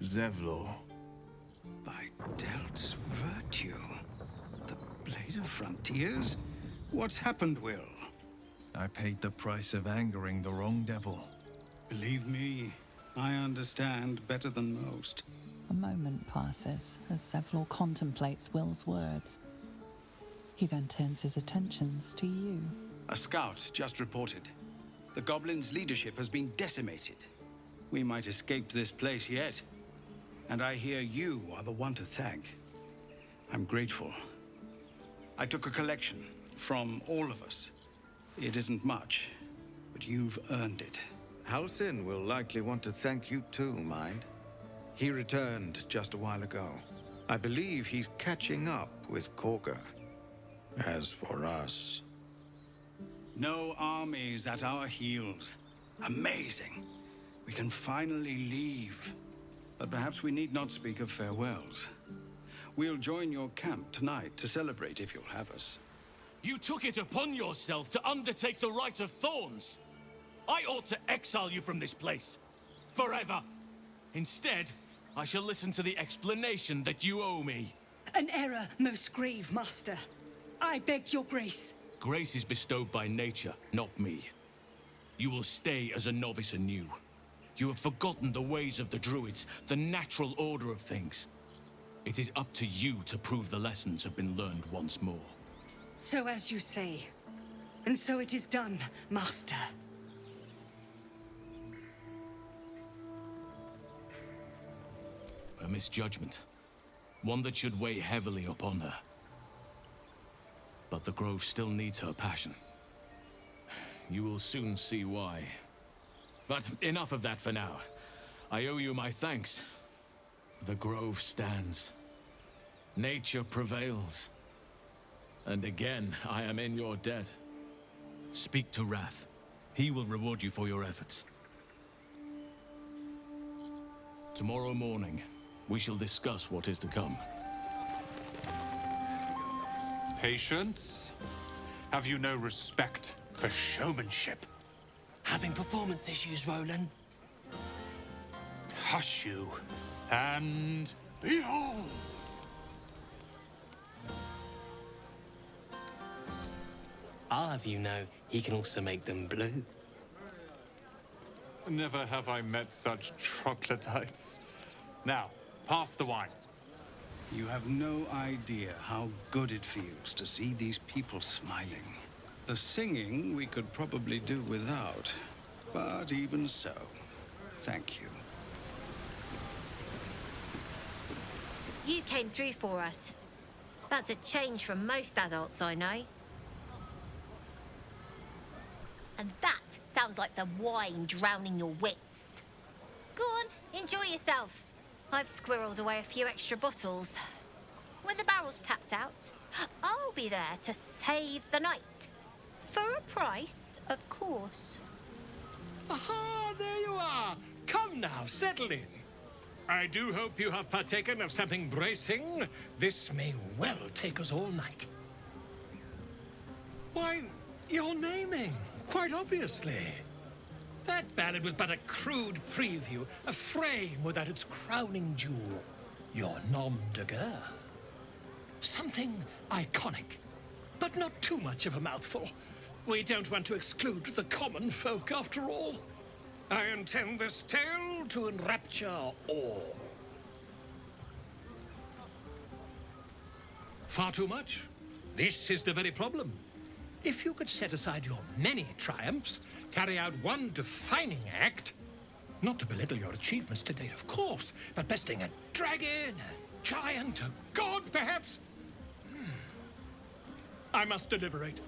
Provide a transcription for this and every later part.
Zevlor. By Delt's virtue. The Blade of Frontiers? What's happened, Will? I paid the price of angering the wrong devil. Believe me, I understand better than most. A moment passes as Zevlor contemplates Will's words. He then turns his attentions to you. A scout just reported. The goblins' leadership has been decimated. We might escape this place yet. And I hear you are the one to thank. I'm grateful. I took a collection from all of us. It isn't much, but you've earned it. Halsin will likely want to thank you too, mind. He returned just a while ago. I believe he's catching up with Korga. As for us... No armies at our heels. Amazing. We can finally leave. But perhaps we need not speak of farewells. We'll join your camp tonight to celebrate if you'll have us. You took it upon yourself to undertake the Rite of Thorns. I ought to exile you from this place. Forever. Instead, I shall listen to the explanation that you owe me. An error, most grave master. I beg your grace. Grace is bestowed by nature, not me. You will stay as a novice anew. You have forgotten the ways of the druids, the natural order of things. It is up to you to prove the lessons have been learned once more. So as you say. And so it is done, master. A misjudgment. One that should weigh heavily upon her. But the Grove still needs her passion. You will soon see why. But enough of that for now. I owe you my thanks. The Grove stands. Nature prevails. And again, I am in your debt. Speak to Wrath. He will reward you for your efforts. Tomorrow morning, we shall discuss what is to come. Patience? Have you no respect for showmanship? Having performance issues, Roland. Hush you, and behold! I'll have you know, he can also make them blue. Never have I met such troglodytes. Now, pass the wine. You have no idea how good it feels to see these people smiling. The singing we could probably do without, but even so, thank you. You came through for us. That's a change from most adults I know. And that sounds like the wine drowning your wits. Go on, enjoy yourself. I've squirreled away a few extra bottles. When the barrel's tapped out, I'll be there to save the night. For a price, of course. Aha, there you are. Come now, settle in. I do hope you have partaken of something bracing. This may well take us all night. Why, you're naming, quite obviously. That ballad was but a crude preview, a frame without its crowning jewel. Your nom de guerre. Something iconic, but not too much of a mouthful. We don't want to exclude the common folk, after all. I intend this tale to enrapture all. Far too much? This is the very problem. If you could set aside your many triumphs, carry out one defining act, not to belittle your achievements to date, of course, but besting a dragon, a giant, a god, perhaps? I must deliberate.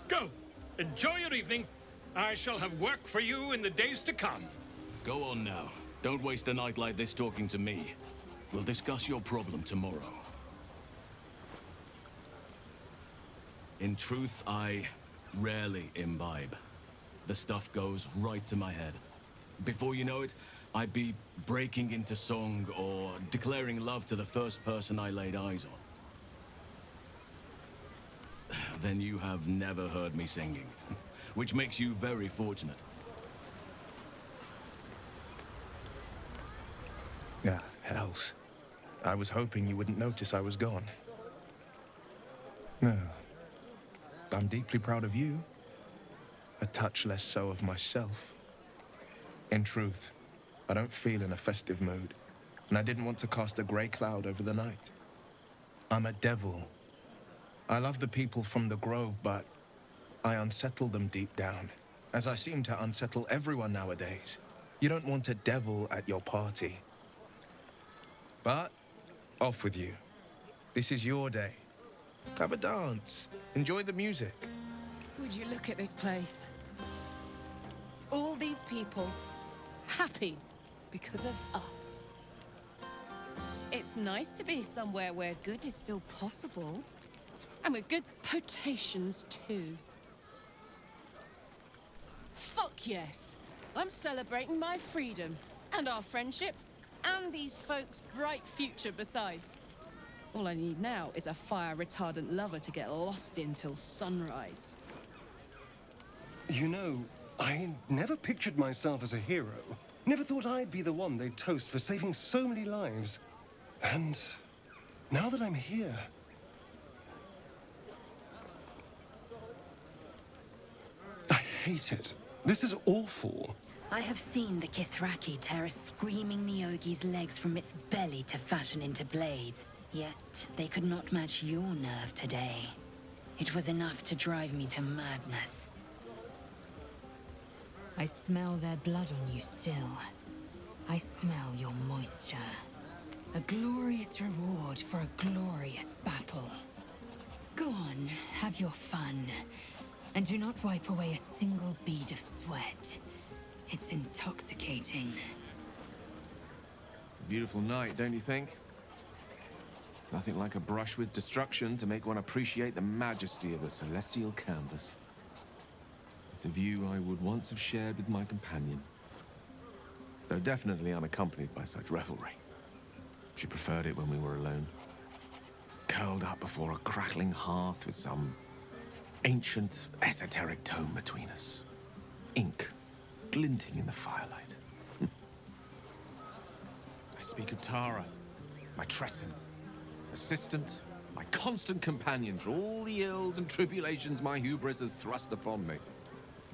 Go. Enjoy your evening. I shall have work for you in the days to come. Go on now. Don't waste a night like this talking to me. We'll discuss your problem tomorrow. In truth, I rarely imbibe. The stuff goes right to my head. Before you know it, I'd be breaking into song or declaring love to the first person I laid eyes on. Then you have never heard me singing, which makes you very fortunate. Ah, hells. I was hoping you wouldn't notice I was gone. No. I'm deeply proud of you. A touch less so of myself. In truth, I don't feel in a festive mood, and I didn't want to cast a grey cloud over the night. I'm a devil. I love the people from the Grove, but I unsettle them deep down, as I seem to unsettle everyone nowadays. You don't want a devil at your party. But, off with you. This is your day. Have a dance. Enjoy the music. Would you look at this place? All these people, happy because of us. It's nice to be somewhere where good is still possible. And with good potations, too. Fuck yes! I'm celebrating my freedom, and our friendship, and these folks' bright future besides. All I need now is a fire-retardant lover to get lost in till sunrise. You know, I never pictured myself as a hero. Never thought I'd be the one they'd toast for saving so many lives. And now that I'm here... I hate it. This is awful. I have seen the Kithraki tear a screaming Neogi's legs from its belly to fashion into blades. Yet they could not match your nerve today. It was enough to drive me to madness. I smell their blood on you still. I smell your moisture. A glorious reward for a glorious battle. Go on, have your fun. And do not wipe away a single bead of sweat. It's intoxicating. Beautiful night, don't you think? Nothing like a brush with destruction to make one appreciate the majesty of the celestial canvas. It's a view I would once have shared with my companion, though definitely unaccompanied by such revelry. She preferred it when we were alone, curled up before a crackling hearth with some ancient, esoteric tome between us. Ink glinting in the firelight. I speak of Tara, my Tressin, assistant, my constant companion through all the ills and tribulations my hubris has thrust upon me.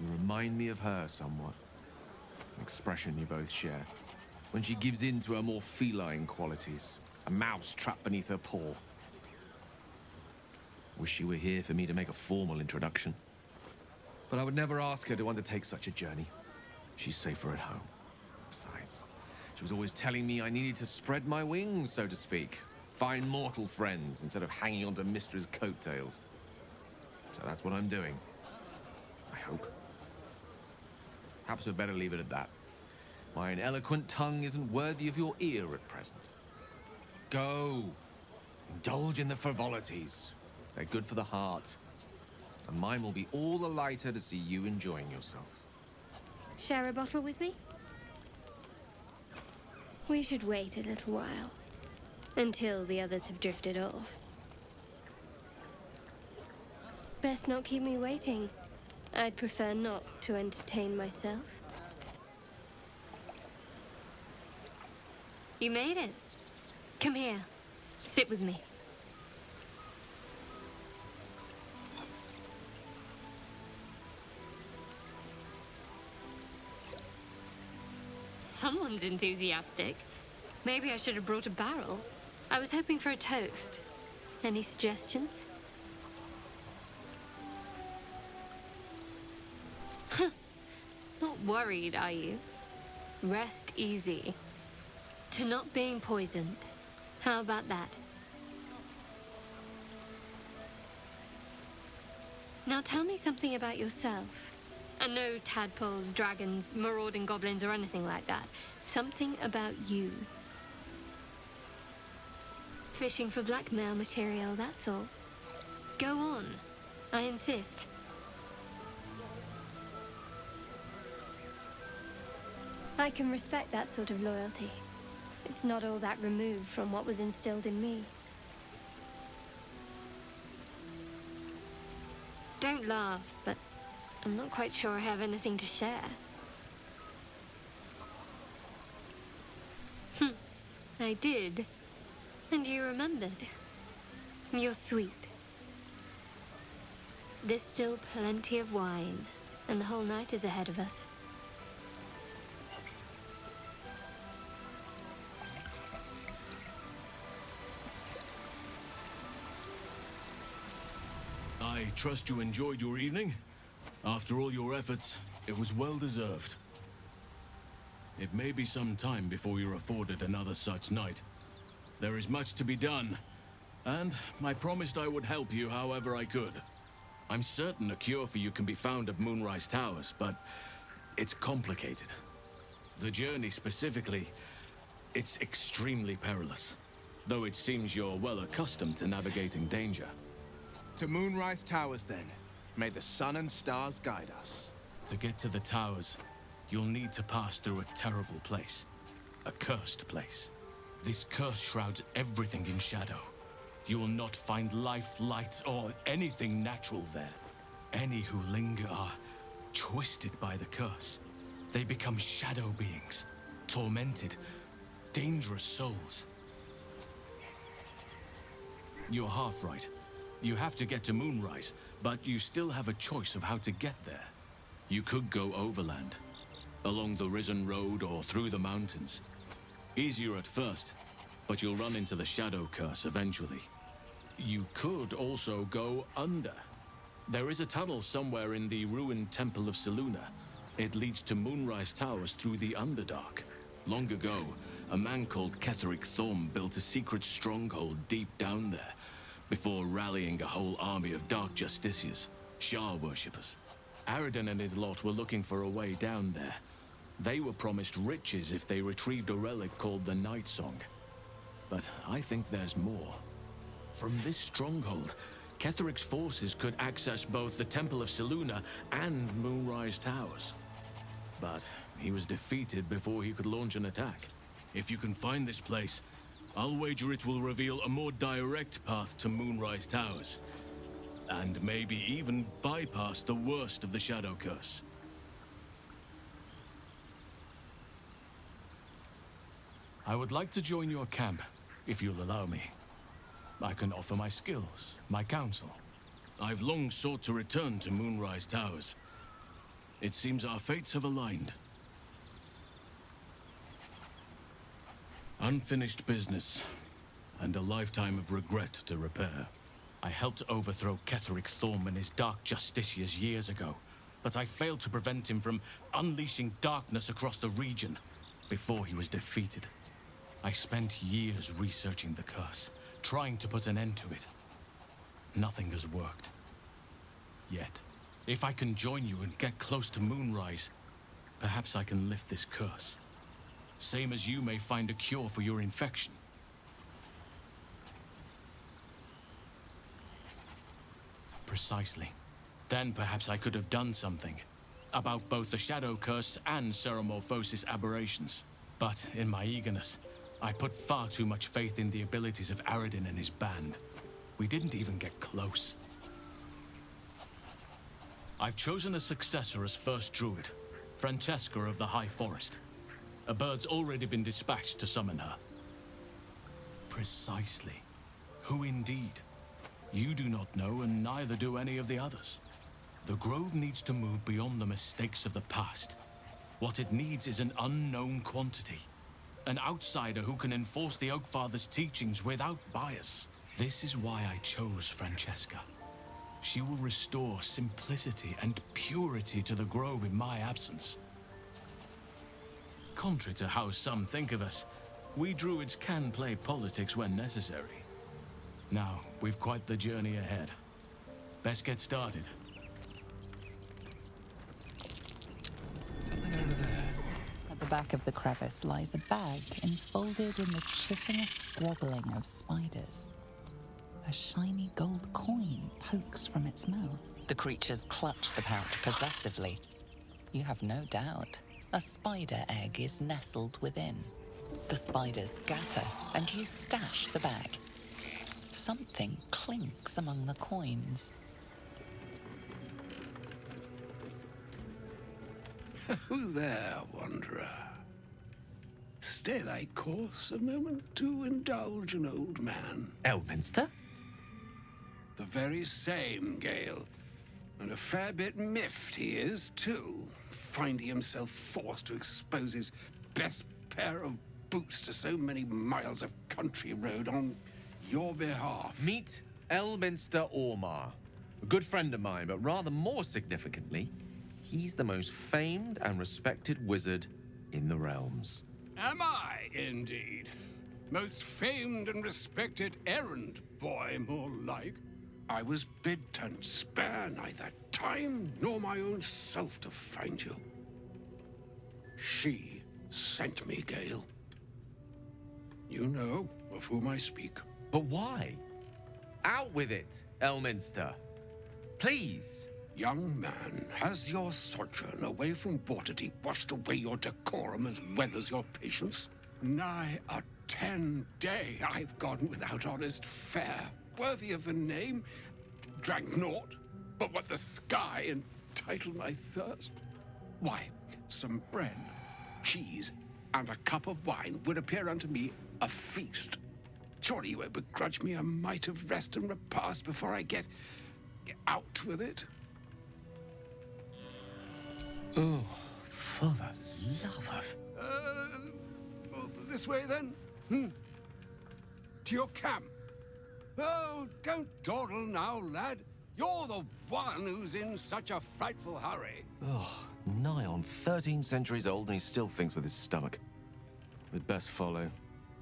You remind me of her somewhat. An expression you both share. When she gives in to her more feline qualities, a mouse trapped beneath her paw. Wish she were here for me to make a formal introduction. But I would never ask her to undertake such a journey. She's safer at home. Besides, she was always telling me I needed to spread my wings, so to speak. Find mortal friends instead of hanging onto Mistra's coattails. So that's what I'm doing. I hope. Perhaps we'd better leave it at that. My ineloquent tongue isn't worthy of your ear at present. Go. Indulge in the frivolities. They're good for the heart. And mine will be all the lighter to see you enjoying yourself. Share a bottle with me? We should wait a little while. Until the others have drifted off. Best not keep me waiting. I'd prefer not to entertain myself. You made it. Come here. Sit with me. Someone's enthusiastic. Maybe I should have brought a barrel. I was hoping for a toast. Any suggestions? Not worried, are you? Rest easy. To not being poisoned. How about that? Now tell me something about yourself. And no tadpoles, dragons, marauding goblins, or anything like that. Something about you. Fishing for blackmail material, that's all. Go on. I insist. I can respect that sort of loyalty. It's not all that removed from what was instilled in me. Don't laugh, but I'm not quite sure I have anything to share. I did. And you remembered. You're sweet. There's still plenty of wine, and the whole night is ahead of us. I trust you enjoyed your evening. After all your efforts, it was well deserved. It may be some time before you're afforded another such night. There is much to be done, and I promised I would help you however I could. I'm certain a cure for you can be found at Moonrise Towers, but it's complicated. The journey specifically, it's extremely perilous, though it seems you're well accustomed to navigating danger. To Moonrise Towers, then. May the sun and stars guide us. To get to the towers, you'll need to pass through a terrible place. A cursed place. This curse shrouds everything in shadow. You will not find life, light, or anything natural there. Any who linger are twisted by the curse. They become shadow beings, tormented, dangerous souls. You're half right. You have to get to Moonrise, but you still have a choice of how to get there. You could go overland, along the Risen Road or through the mountains. Easier at first, but you'll run into the Shadow Curse eventually. You could also go under. There is a tunnel somewhere in the ruined Temple of Selûne. It leads to Moonrise Towers through the Underdark. Long ago, a man called Ketheric Thorm built a secret stronghold deep down there, before rallying a whole army of Dark Justiciars, Shah worshippers. Aradin and his lot were looking for a way down there. They were promised riches if they retrieved a relic called the Night Song. But I think there's more. From this stronghold, Ketheric's forces could access both the Temple of Selûne and Moonrise Towers. But he was defeated before he could launch an attack. If you can find this place, I'll wager it will reveal a more direct path to Moonrise Towers. And maybe even bypass the worst of the Shadow Curse. I would like to join your camp, if you'll allow me. I can offer my skills, my counsel. I've long sought to return to Moonrise Towers. It seems our fates have aligned. Unfinished business, and a lifetime of regret to repair. I helped overthrow Ketheric Thorm and his Dark Justiciars years ago, but I failed to prevent him from unleashing darkness across the region before he was defeated. I spent years researching the curse, trying to put an end to it. Nothing has worked. Yet, if I can join you and get close to Moonrise, perhaps I can lift this curse. Same as you may find a cure for your infection. Precisely. Then perhaps I could have done something about both the Shadow Curse and Ceremorphosis aberrations. But in my eagerness, I put far too much faith in the abilities of Aradin and his band. We didn't even get close. I've chosen a successor as first druid, Francesca of the High Forest. A bird's already been dispatched to summon her. Precisely. Who indeed? You do not know, and neither do any of the others. The Grove needs to move beyond the mistakes of the past. What it needs is an unknown quantity. An outsider who can enforce the Oakfather's teachings without bias. This is why I chose Francesca. She will restore simplicity and purity to the Grove in my absence. Contrary to how some think of us, we druids can play politics when necessary. Now, we've quite the journey ahead. Best get started. Something over there. At the back of the crevice lies a bag enfolded in the chitinous squabbling of spiders. A shiny gold coin pokes from its mouth. The creatures clutch the pouch possessively. You have no doubt. A spider egg is nestled within. The spiders scatter, and you stash the bag. Something clinks among the coins. Who there, wanderer? stay thy course a moment to indulge an old man. Elminster? The very same, Gale. And a fair bit miffed he is, too, finding himself forced to expose his best pair of boots to so many miles of country road on your behalf. Meet Elminster Ormar. A good friend of mine, but rather more significantly, he's the most famed and respected wizard in the realms. Am I, indeed? Most famed and respected errand boy, more like. I was bid to spare neither time nor my own self to find you. She sent me, Gale. You know of whom I speak. But why? Out with it, Elminster. Please. Young man, has your sojourn away from Waterdeep washed away your decorum as well as your patience? Nigh a 10-day I've gone without honest fare, worthy of the name, drank naught but what the sky entitled my thirst. Why, some bread, cheese, and a cup of wine would appear unto me a feast. Surely you won't begrudge me a mite of rest and repast before I get out with it? Oh, for the love of... This way, then? To your camp. Oh, don't dawdle now, lad. You're the one who's in such a frightful hurry. Oh, nigh on 13 centuries old and he still thinks with his stomach. We'd best follow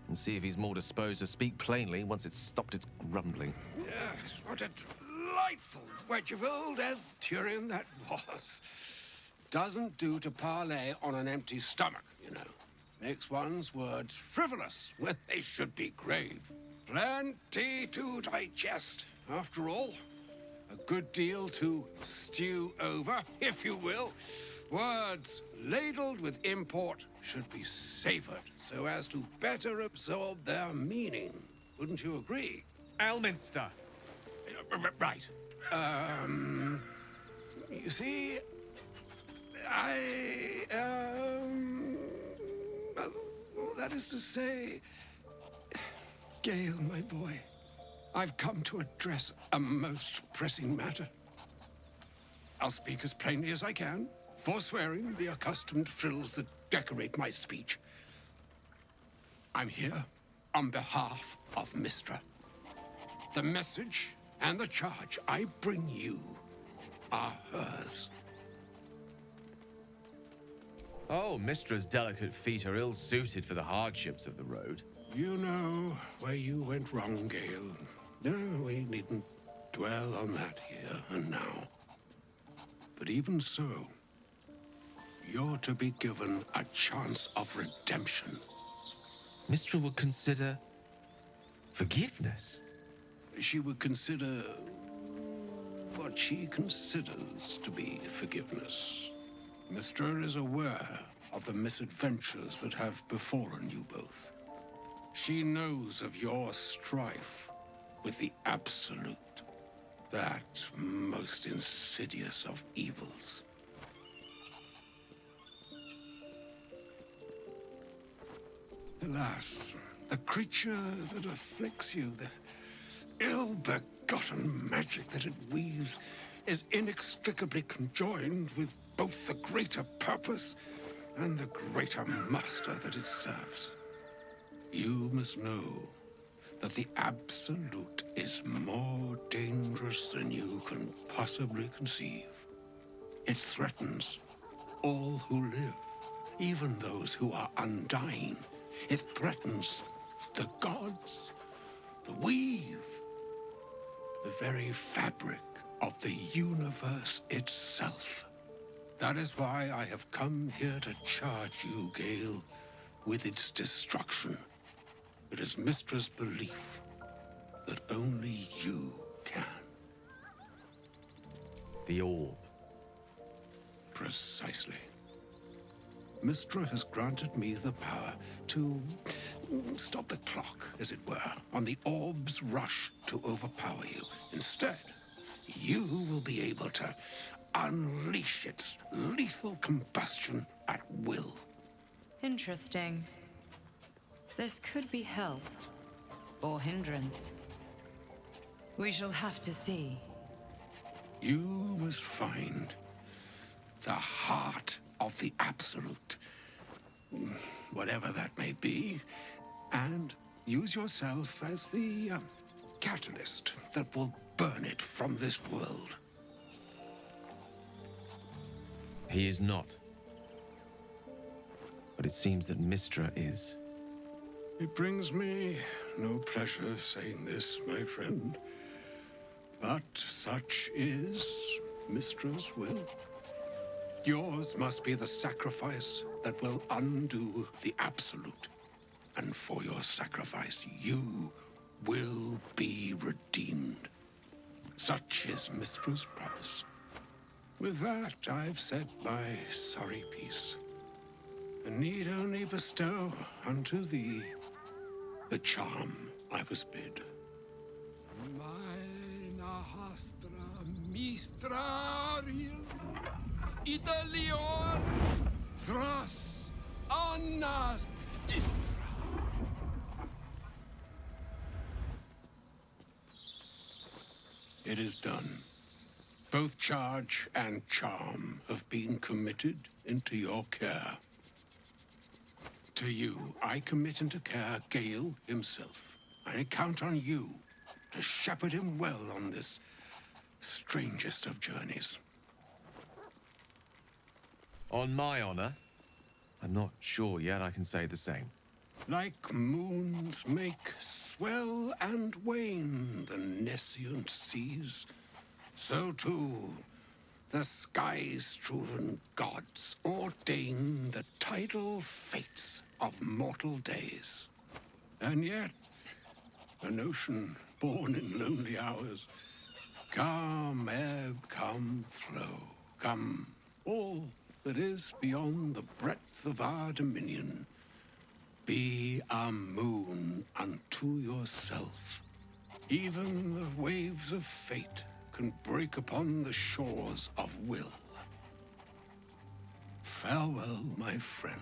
and see if he's more disposed to speak plainly once it's stopped its grumbling. Yes, what a delightful wedge of old Arthurian that was. Doesn't do to parley on an empty stomach, you know. Makes one's words frivolous when they should be grave. Plenty to digest, after all. A good deal to stew over, if you will. Words ladled with import should be savored so as to better absorb their meaning. Wouldn't you agree? Elminster! Right. You see, that is to say, Gale, my boy, I've come to address a most pressing matter. I'll speak as plainly as I can, forswearing the accustomed frills that decorate my speech. I'm here on behalf of Mystra. The message and the charge I bring you are hers. Oh, Mistra's delicate feet are ill-suited for the hardships of the road. You know where you went wrong, Gale. No, we needn't dwell on that here and now. But even so, you're to be given a chance of redemption. Mistra would consider forgiveness. She would consider what she considers to be forgiveness. Mystra is aware of the misadventures that have befallen you both. She knows of your strife with the Absolute, that most insidious of evils. Alas, the creature that afflicts you, the ill-begotten magic that it weaves, is inextricably conjoined with both the greater purpose and the greater master that it serves. You must know that the Absolute is more dangerous than you can possibly conceive. It threatens all who live, even those who are undying. It threatens the gods, the weave, the very fabric of the universe itself. That is why I have come here to charge you, Gale, with its destruction. It is Mistra's belief that only you can. The orb. Precisely. Mistra has granted me the power to stop the clock, as it were, on the orb's rush to overpower you. Instead, you will be able to unleash its lethal combustion at will. Interesting. This could be help, or hindrance. We shall have to see. You must find the heart of the Absolute, whatever that may be, and use yourself as the catalyst that will burn it from this world. He is not. But it seems that Mystra is. It brings me no pleasure saying this, my friend, but such is Mystra's will. Yours must be the sacrifice that will undo the Absolute. And for your sacrifice, you will be redeemed. Such is Mystra's promise. With that, I've said my sorry piece, and need only bestow unto thee the charm I was bid. Meine Hastra Mistraril Italion Thras Annas It is done. Both charge and charm have been committed into your care. To you, I commit into care Gale himself. I count on you to shepherd him well on this strangest of journeys. On my honor, I'm not sure yet I can say the same. Like moons make swell and wane the nescient seas, so too the sky-strewn gods ordain the tidal fates of mortal days. And yet, an ocean born in lonely hours, come ebb, come flow, come all that is beyond the breadth of our dominion. Be a moon unto yourself. Even the waves of fate can break upon the shores of will. Farewell, my friend.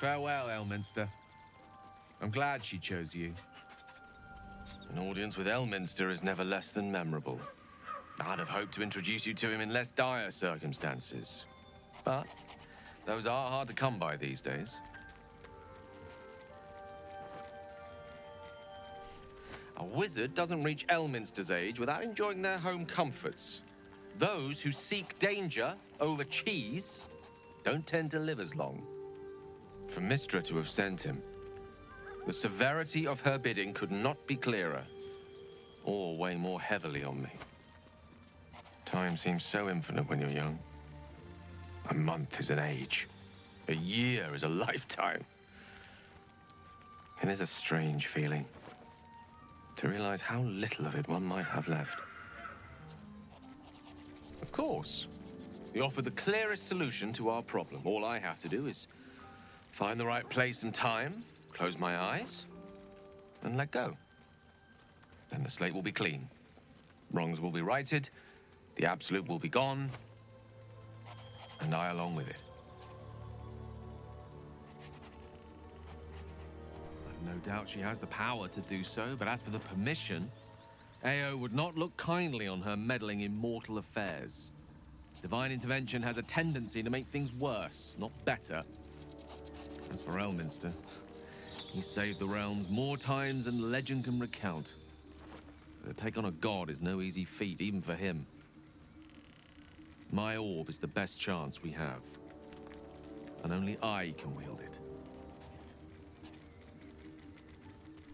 Farewell, Elminster. I'm glad she chose you. An audience with Elminster is never less than memorable. I'd have hoped to introduce you to him in less dire circumstances. But those are hard to come by these days. A wizard doesn't reach Elminster's age without enjoying their home comforts. Those who seek danger over cheese don't tend to live as long. For Mystra to have sent him, the severity of her bidding could not be clearer, or weigh more heavily on me. Time seems so infinite when you're young. A month is an age. A year is a lifetime. It is a strange feeling to realize how little of it one might have left. Of course, you offer the clearest solution to our problem. All I have to do is find the right place and time, close my eyes, and let go. Then the slate will be clean. Wrongs will be righted, the Absolute will be gone, and I along with it. I've no doubt she has the power to do so, but as for the permission, Ao would not look kindly on her meddling in mortal affairs. Divine intervention has a tendency to make things worse, not better. As for Elminster, he's saved the realms more times than legend can recount. To take on a god is no easy feat, even for him. My orb is the best chance we have, and only I can wield it.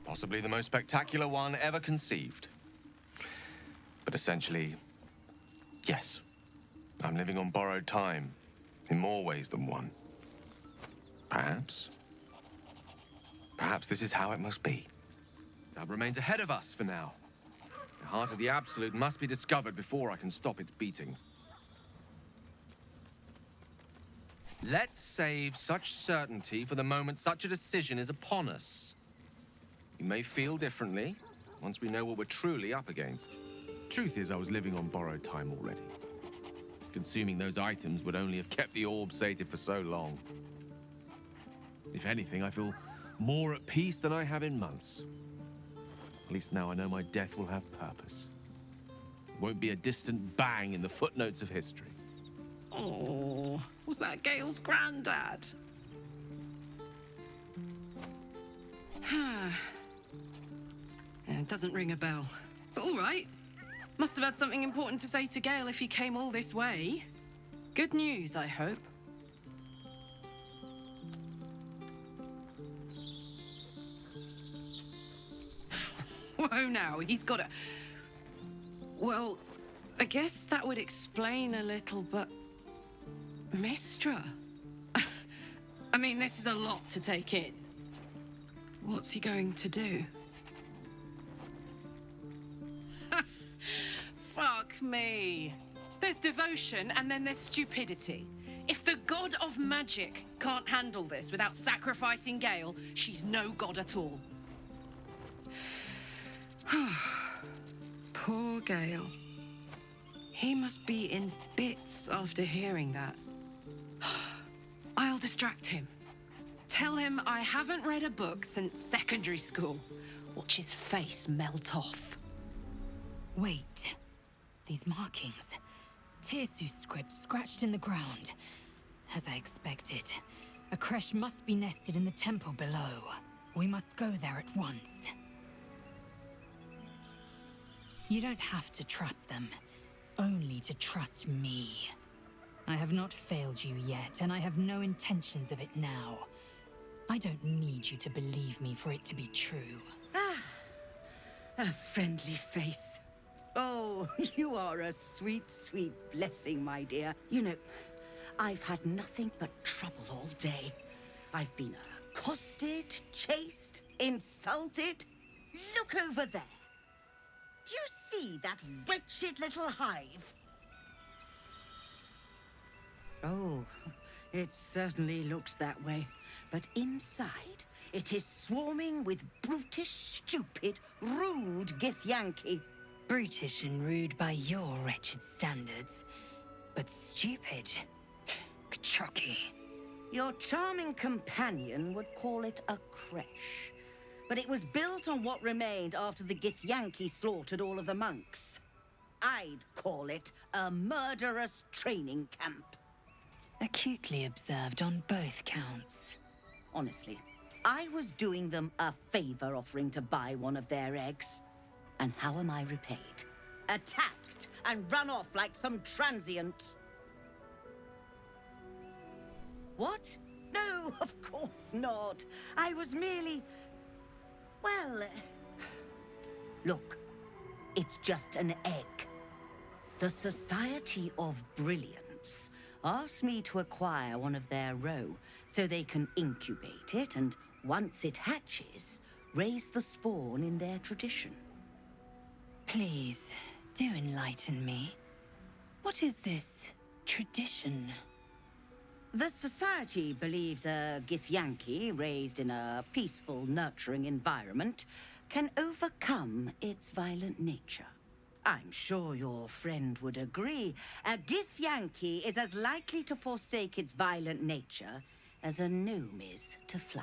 Possibly the most spectacular one ever conceived. But essentially, yes, I'm living on borrowed time in more ways than one. Perhaps this is how it must be. That remains ahead of us for now. The heart of the Absolute must be discovered before I can stop its beating. Let's save such certainty for the moment such a decision is upon us. We may feel differently once we know what we're truly up against. Truth is, I was living on borrowed time already. Consuming those items would only have kept the orb sated for so long. If anything, I feel More at peace than I have in months. At least now I know my death will have purpose. It won't be a distant bang in the footnotes of history. Oh, was that Gale's granddad? It doesn't ring a bell. But all right. Must have had something important to say to Gale if he came all this way. Good news, I hope. Whoa now, he's got a... Well, I guess that would explain a little, but... Mistra? I mean, this is a lot to take in. What's he going to do? Fuck me. There's devotion and then there's stupidity. If the god of magic can't handle this without sacrificing Gale, she's no god at all. Poor Gale. He must be in bits after hearing that. I'll distract him. Tell him I haven't read a book since secondary school. Watch his face melt off. Wait. These markings. Tirsu's script scratched in the ground. As I expected. A creche must be nested in the temple below. We must go there at once. You don't have to trust them. Only to trust me. I have not failed you yet, and I have no intentions of it now. I don't need you to believe me for it to be true. A friendly face. Oh, you are a sweet, sweet blessing, my dear. You know, I've had nothing but trouble all day. I've been accosted, chased, insulted. Look over there. Do you see that wretched little hive? Oh, it certainly looks that way. But inside, it is swarming with brutish, stupid, rude Githyanki. Brutish and rude by your wretched standards. But stupid. Ktroki. Your charming companion would call it a creche. But it was built on what remained after the Githyanki slaughtered all of the monks. I'd call it a murderous training camp. Acutely observed on both counts. Honestly, I was doing them a favor offering to buy one of their eggs. And how am I repaid? Attacked and run off like some transient. What? No, of course not. I was merely... Well... Look, it's just an egg. The Society of Brilliance asked me to acquire one of their roe so they can incubate it and, once it hatches, raise the spawn in their tradition. Please, do enlighten me. What is this tradition? The Society believes a Githyanki raised in a peaceful, nurturing environment can overcome its violent nature. I'm sure your friend would agree. A Githyanki is as likely to forsake its violent nature as a gnome is to fly.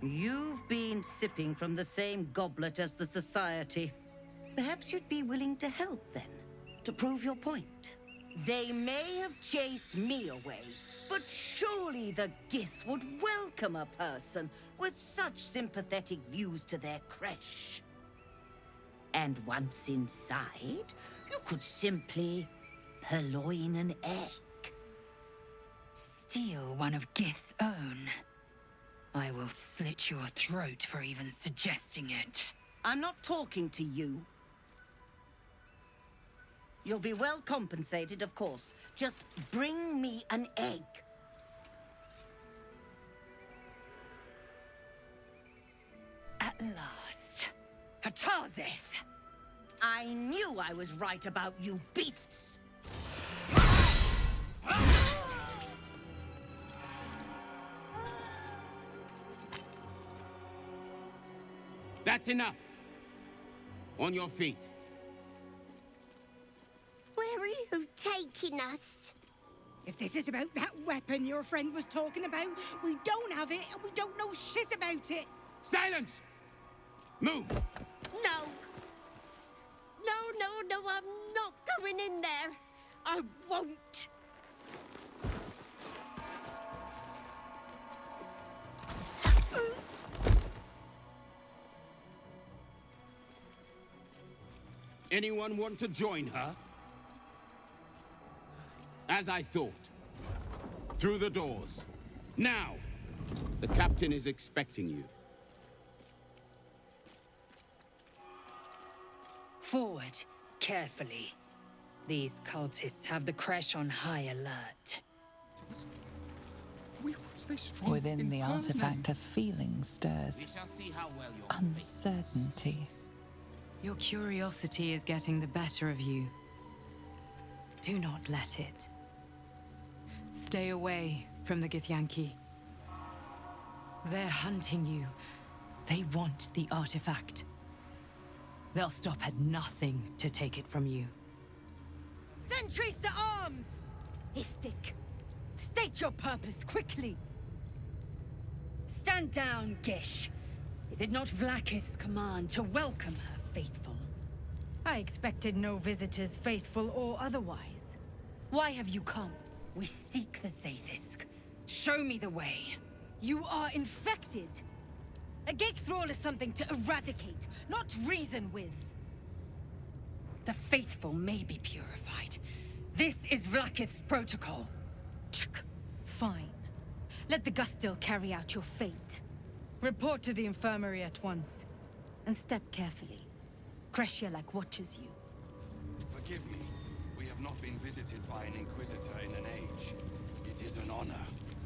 You've been sipping from the same goblet as the Society. Perhaps you'd be willing to help then, to prove your point. They may have chased me away, but surely the Gith would welcome a person with such sympathetic views to their creche. And once inside, you could simply purloin an egg. Steal one of Gith's own. I will slit your throat for even suggesting it. I'm not talking to you. You'll be well compensated, of course. Just bring me an egg. At last. Hatazith! I knew I was right about you beasts! That's enough. On your feet. Where are you taking us? If this is about that weapon your friend was talking about, we don't have it and we don't know shit about it. Silence! Move! No! No, I'm not going in there. I won't. Anyone want to join her? As I thought. Through the doors. Now! The captain is expecting you. Forward, carefully. These cultists have the Kresh on high alert. Within the artifact, a feeling stirs. Uncertainty. Your curiosity is getting the better of you. Do not let it. Stay away from the Githyanki. They're hunting you. They want the artifact. They'll stop at nothing to take it from you. Sentries to arms! Istik, state your purpose quickly. Stand down, Gish. Is it not Vlaakith's command to welcome her faithful? I expected no visitors, faithful or otherwise. Why have you come? We seek the Zaithisk. Show me the way. You are infected. A gate thrall is something to eradicate, not reason with. The faithful may be purified. This is Vlaakith's protocol. Fine. Let the Gustil carry out your fate. Report to the infirmary at once. And step carefully. Kreshia watches you. Forgive me. We have not been visited by an Inquisitor in an age. It is an honor.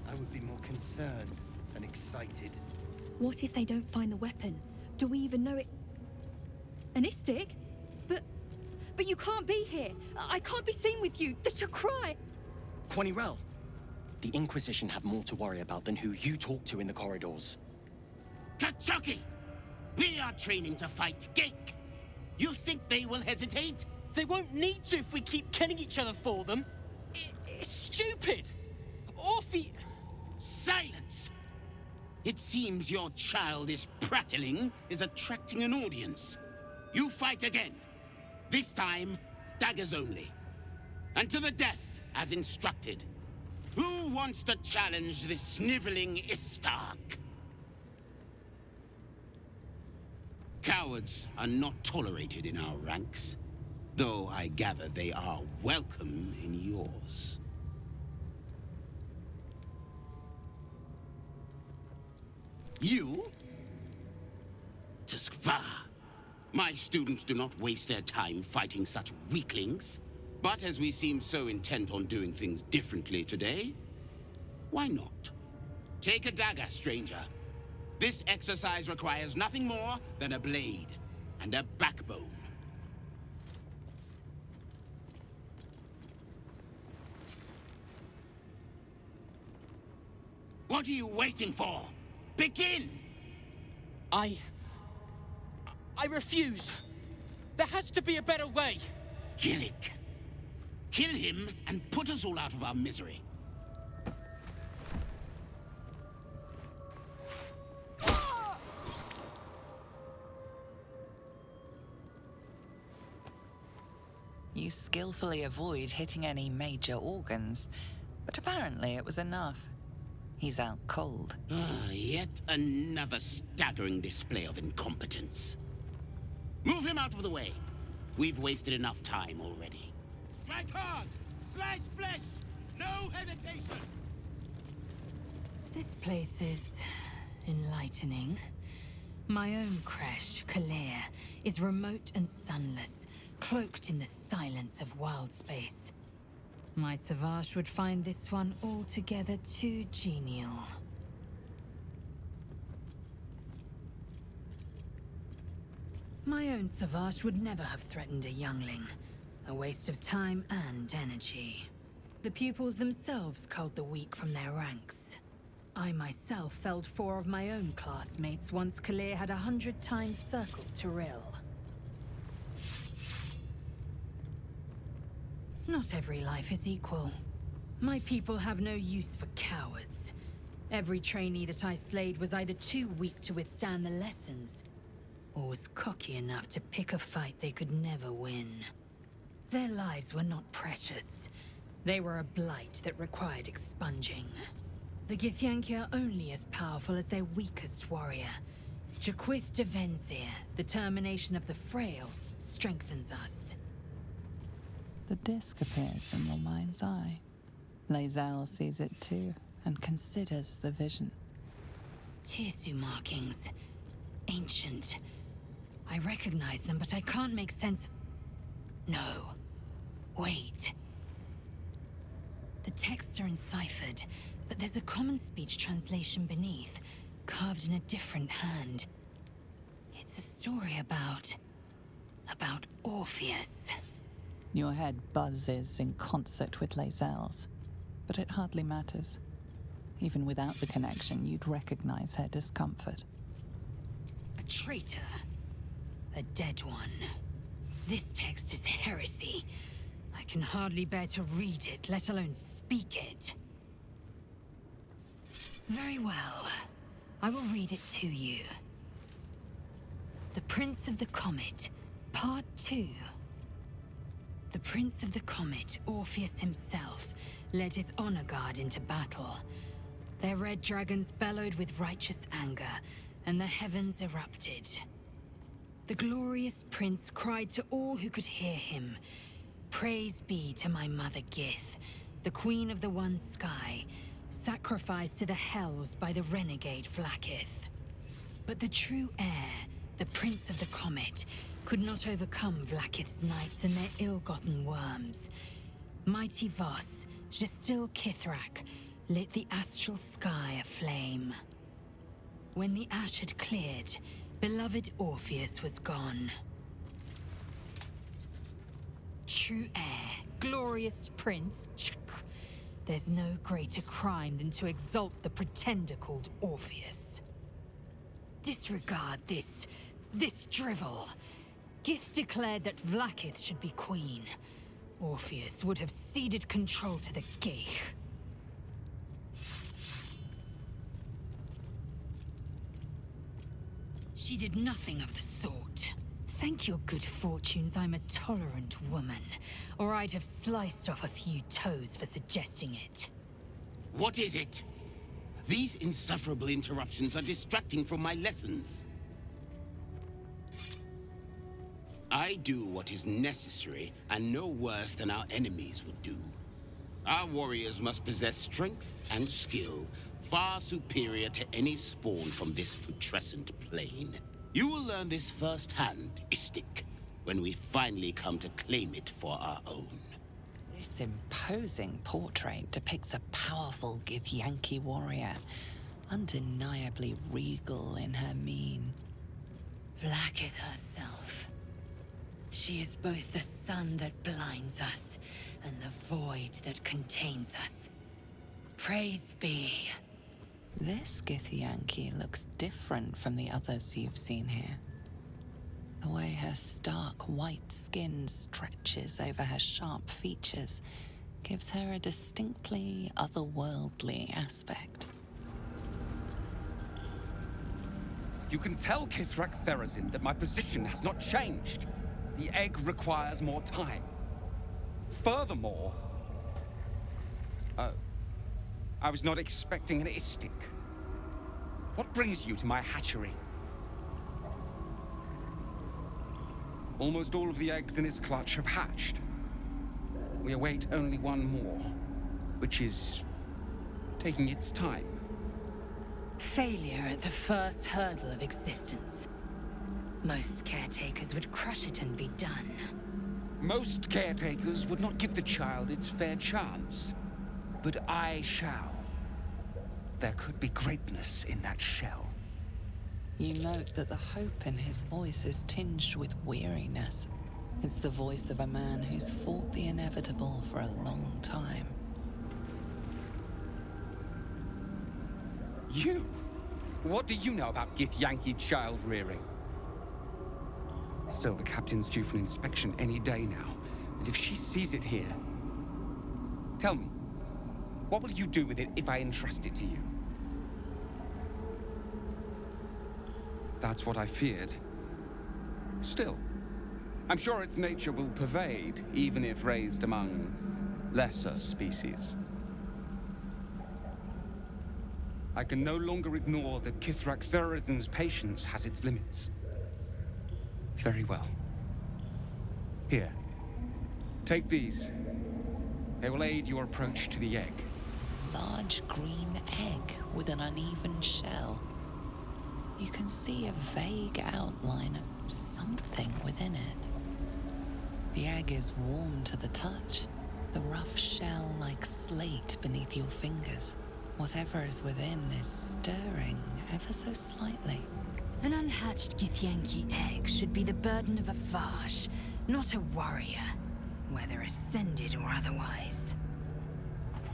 I would be more concerned than excited. What if they don't find the weapon? Do we even know it? An Istik? But you can't be here. I can't be seen with you. The Chakrai. Quanirel, the Inquisition have more to worry about than who you talk to in the corridors. Kachoki! We are training to fight Gake. You think they will hesitate? They won't need to if we keep killing each other for them. It's stupid. Orphe... Silence! It seems your childish prattling is attracting an audience. You fight again. This time, daggers only. And to the death, as instructed. Who wants to challenge this sniveling Istark? Cowards are not tolerated in our ranks, though I gather they are welcome in yours. You? Tuskva. My students do not waste their time fighting such weaklings. But as we seem so intent on doing things differently today, why not? Take a dagger, stranger. This exercise requires nothing more than a blade and a backbone. What are you waiting for? Begin! I refuse. There has to be a better way. Gillick. Kill him and put us all out of our misery. You skillfully avoid hitting any major organs, but apparently it was enough. He's out cold. Yet another staggering display of incompetence. Move him out of the way. We've wasted enough time already. Strike hard! Slice flesh! No hesitation! This place is enlightening. My own Kresh, Kalir, is remote and sunless, cloaked in the silence of wild space. My Savage would find this one altogether too genial. My own Savage would never have threatened a youngling. A waste of time and energy. The pupils themselves culled the weak from their ranks. I myself felled 4 of my own classmates once Kalir had 100 times circled Tyrell. Not every life is equal. My people have no use for cowards. Every trainee that I slayed was either too weak to withstand the lessons, or was cocky enough to pick a fight they could never win. Their lives were not precious. They were a blight that required expunging. The Githyanki are only as powerful as their weakest warrior. Jaquith de Venzir, the termination of the frail, strengthens us. The disc appears in your mind's eye. Lae'zel sees it too, and considers the vision. Tirsu markings. Ancient. I recognize them, but I can't make sense of... No. Wait. The texts are enciphered, but there's a common speech translation beneath, carved in a different hand. It's a story about Orpheus. Your head buzzes in concert with Lae'zel's, but it hardly matters. Even without the connection, you'd recognize her discomfort. A traitor. A dead one. This text is heresy. I can hardly bear to read it, let alone speak it. Very well. I will read it to you. The Prince of the Comet, Part 2. The Prince of the Comet, Orpheus himself, led his honor guard into battle. Their red dragons bellowed with righteous anger, and the heavens erupted. The glorious prince cried to all who could hear him, "Praise be to my mother Gith, the queen of the one sky, sacrificed to the hells by the renegade Vlaakith." But the true heir, the Prince of the Comet, could not overcome Vlaakith's knights and their ill-gotten worms. Mighty Voss, Gestil Kithrak, lit the astral sky aflame. When the ash had cleared, beloved Orpheus was gone. True heir, glorious prince, there's no greater crime than to exalt the pretender called Orpheus. Disregard this drivel. Gith declared that Vlaakith should be queen. Orpheus would have ceded control to the Geich. She did nothing of the sort. Thank your good fortunes I'm a tolerant woman, or I'd have sliced off a few toes for suggesting it. What is it? These insufferable interruptions are distracting from my lessons. I do what is necessary, and no worse than our enemies would do. Our warriors must possess strength and skill far superior to any spawn from this putrescent plane. You will learn this firsthand, Istik, when we finally come to claim it for our own. This imposing portrait depicts a powerful Githyanki warrior, undeniably regal in her mien. Vlaakith herself. She is both the sun that blinds us and the void that contains us. Praise be. This Githyanki looks different from the others you've seen here. The way her stark white skin stretches over her sharp features gives her a distinctly otherworldly aspect. You can tell Kithrak Therazin that my position has not changed. The egg requires more time. Furthermore... I was not expecting an Istik. What brings you to my hatchery? Almost all of the eggs in its clutch have hatched. We await only one more, which is taking its time. Failure at the first hurdle of existence. Most caretakers would crush it and be done. Most caretakers would not give the child its fair chance. But I shall. There could be greatness in that shell. You note that the hope in his voice is tinged with weariness. It's the voice of a man who's fought the inevitable for a long time. You? What do you know about Githyanki child rearing? Still, the captain's due for an inspection any day now. And if she sees it here... Tell me, What will you do with it if I entrust it to you? That's what I feared. Still, I'm sure its nature will pervade, even if raised among lesser species. I can no longer ignore that Kithrak Thurizen's patience has its limits. Very well. Here. Take these. They will aid your approach to the egg. Large green egg with an uneven shell. You can see a vague outline of something within it. The egg is warm to the touch, the rough shell like slate beneath your fingers. Whatever is within is stirring ever so slightly. An unhatched Githyanki egg should be the burden of a Vash, not a warrior, whether ascended or otherwise.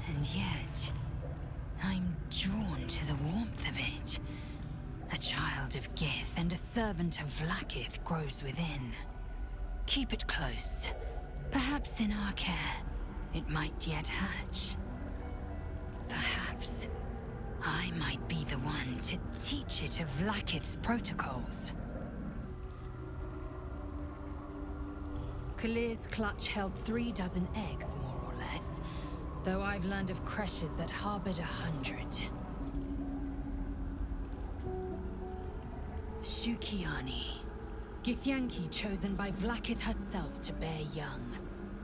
And yet, I'm drawn to the warmth of it. A child of Gith and a servant of Vlaakith grows within. Keep it close. Perhaps in our care, it might yet hatch. Perhaps I might be the one to teach it of Vlaakith's protocols. Kalir's clutch held 3 dozen eggs, more or less, though I've learned of creches that harbored 100. Shukiani. Githyanki chosen by Vlaakith herself to bear young.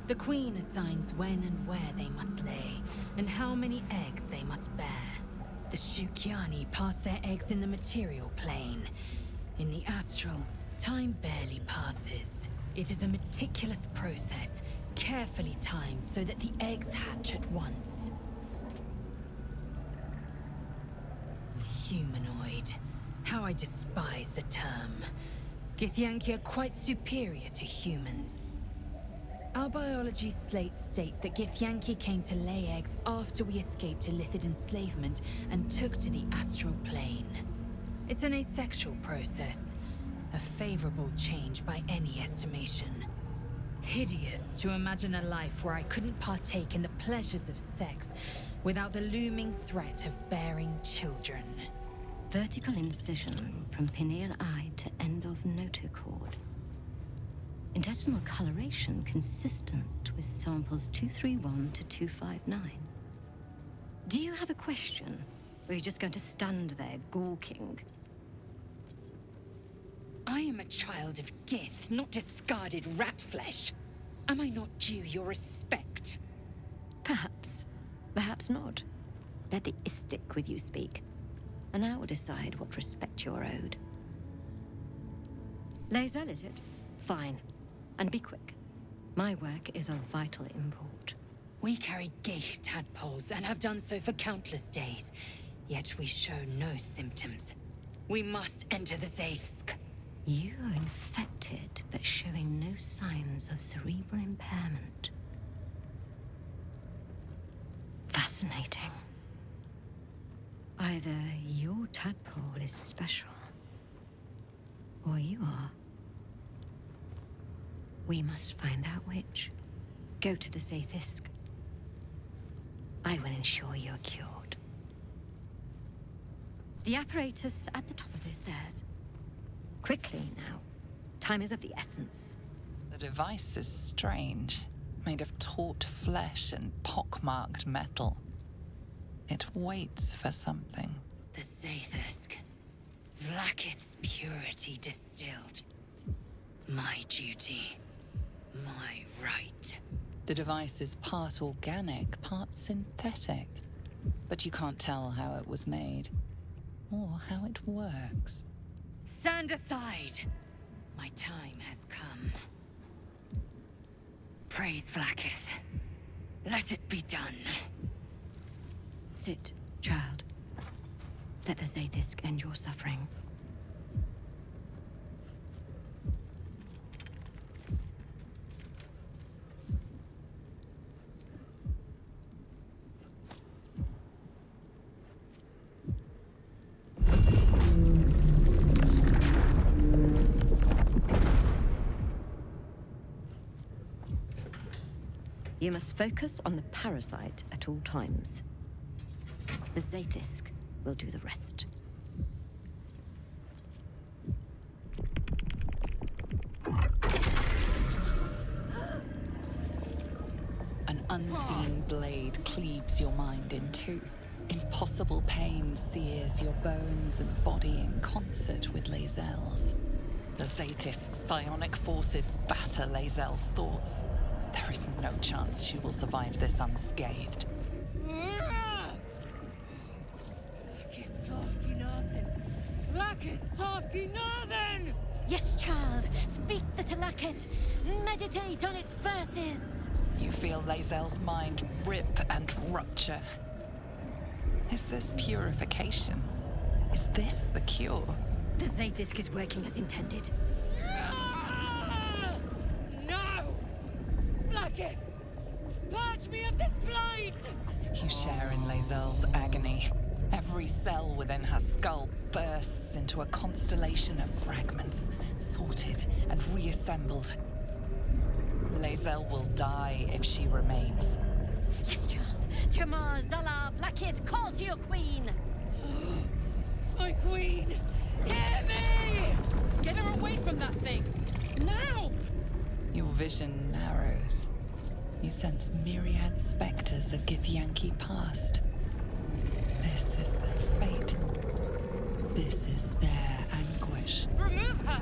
The Queen assigns when and where they must lay, and how many eggs they must bear. The Shukiani pass their eggs in the material plane. In the astral, time barely passes. It is a meticulous process, carefully timed so that the eggs hatch at once. Humanoid. How I despise the term. Githyanki are quite superior to humans. Our biology slates state that Githyanki came to lay eggs after we escaped Illithid enslavement and took to the astral plane. It's an asexual process, a favorable change by any estimation. Hideous to imagine a life where I couldn't partake in the pleasures of sex without the looming threat of bearing children. Vertical incision from pineal eye to end of notochord. Intestinal coloration consistent with samples 231 to 259. Do you have a question? Or are you just going to stand there gawking? I am a child of Gith, not discarded rat flesh. Am I not due your respect? Perhaps. Perhaps not. Let the Istik with you speak, and I will decide what respect you're owed. Lae'zel, is it? Fine. And be quick. My work is of vital import. We carry Geich tadpoles and have done so for countless days, yet we show no symptoms. We must enter the Zaithsk. You are infected, but showing no signs of cerebral impairment. Fascinating. Either your tadpole is special, or you are. We must find out which. Go to the Zaithsk. I will ensure you are cured. The apparatus at the top of those stairs. Quickly now. Time is of the essence. The device is strange, made of taut flesh and pockmarked metal. It waits for something. The Zaithsk. Vlaakith's purity distilled. My duty. My right. The device is part organic, part synthetic. But you can't tell how it was made, or how it works. Stand aside! My time has come. Praise Vlaakith. Let it be done. Sit, child. Let the Zaithsk end your suffering. You must focus on the parasite at all times. The Zaith'isk will do the rest. An unseen blade cleaves your mind in two. Impossible pain sears your bones and body in concert with Lae'zel's. The Zaith'isk's psionic forces batter Lae'zel's thoughts. There is no chance she will survive this unscathed. Yes, child, speak the Talaket. Meditate on its verses. You feel Lae'zel's mind rip and rupture. Is this purification? Is this the cure? The Zaith'isk is working as intended. No! Vlaakith! Purge me of this blight! You share in Lae'zel's agony. Every cell within her skull bursts into a constellation of fragments, sorted and reassembled. Lae'zel will die if she remains. Yes, child. Jamar, Zala, Vlaakith, call to your queen! My queen! Hear me! Get her away from that thing! Now! Your vision narrows. You sense myriad specters of Githyanki past. This is their fate. This is their anguish. Remove her!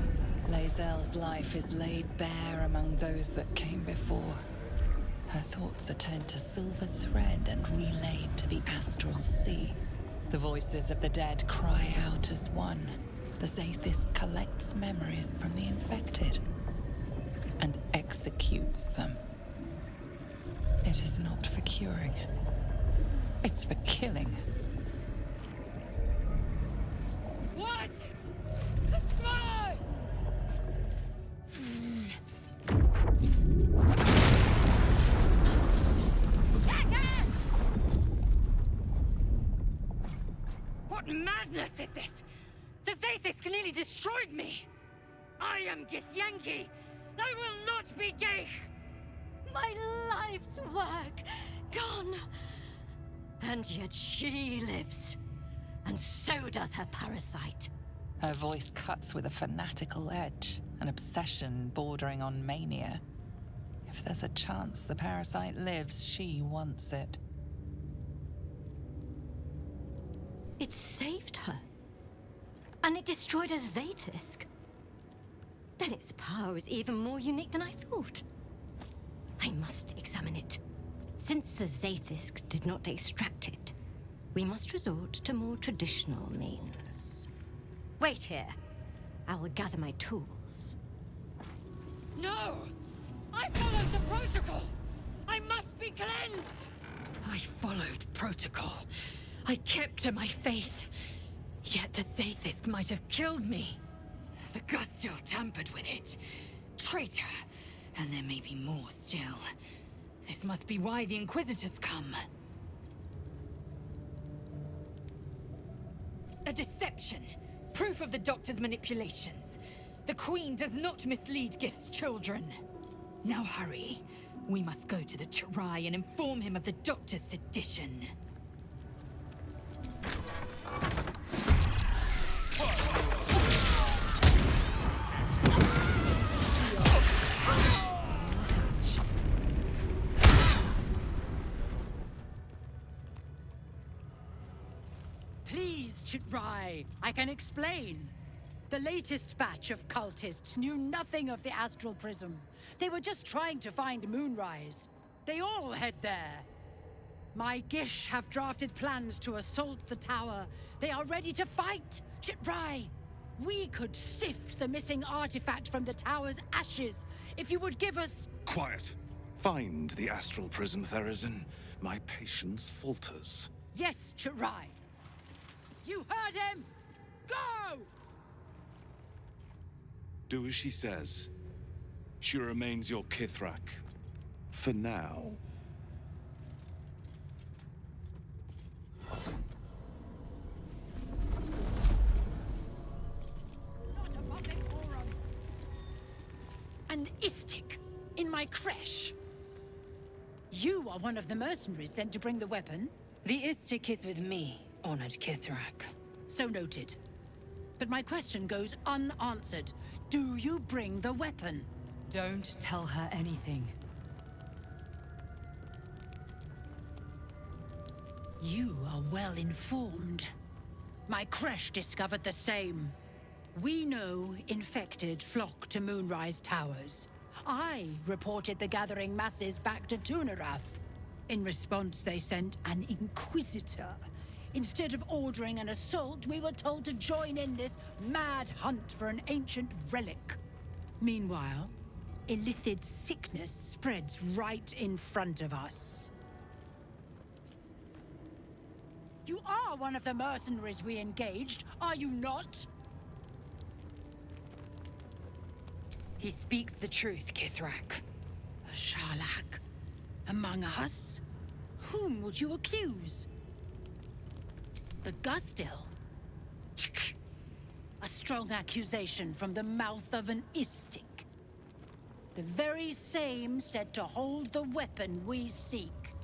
Lae'zel's life is laid bare among those that came before. Her thoughts are turned to silver thread and relayed to the astral sea. The voices of the dead cry out as one. The Zaith'isk collects memories from the infected and executes them. It is not for curing. It's for killing. What? Subscribe! What madness is this? The Zaith'isk nearly destroyed me! I am Githyanki! I will not be Geich! My life's work gone. And yet she lives. And so does her parasite. Her voice cuts with a fanatical edge, an obsession bordering on mania. If there's a chance the parasite lives, she wants it. It saved her. And it destroyed a Zaith'isk. Then its power is even more unique than I thought. I must examine it. Since the Zaith'isk did not extract it, we must resort to more traditional means. Wait here. I will gather my tools. No! I followed the protocol! I must be cleansed! I followed protocol. I kept to my faith. Yet the Zaith'isk might have killed me. The Gustil tampered with it. Traitor. And there may be more still. This must be why the Inquisitors come. A deception. Proof of the Doctor's manipulations. The Queen does not mislead Gith's children. Now hurry. We must go to the Chirai and inform him of the Doctor's sedition. Please, Chirai, I can explain. The latest batch of cultists knew nothing of the astral prism. They were just trying to find Moonrise. They all head there. My Gish have drafted plans to assault the tower. They are ready to fight, Chirai. We could sift the missing artifact from the tower's ashes if you would give us... Quiet. Find the astral prism, Therazin. My patience falters. Yes, Chirai. You heard him! Go! Do as she says. She remains your Kithrak. For now. Not a public forum. An Istik in my creche. You are one of the mercenaries sent to bring the weapon. The Istik is with me, honored Kithrak. So noted. But my question goes unanswered. Do you bring the weapon? Don't tell her anything. You are well informed. My creche discovered the same. We know infected flock to Moonrise Towers. I reported the gathering masses back to Tunarath. In response, they sent an Inquisitor. Instead of ordering an assault, we were told to join in this mad hunt for an ancient relic. Meanwhile, Illithid sickness spreads right in front of us. You are one of the mercenaries we engaged, are you not? He speaks the truth, Kithrak. A Sharlak? Among us? Whom would you accuse? The Gustil? A strong accusation from the mouth of an Istik. The very same said to hold the weapon we seek.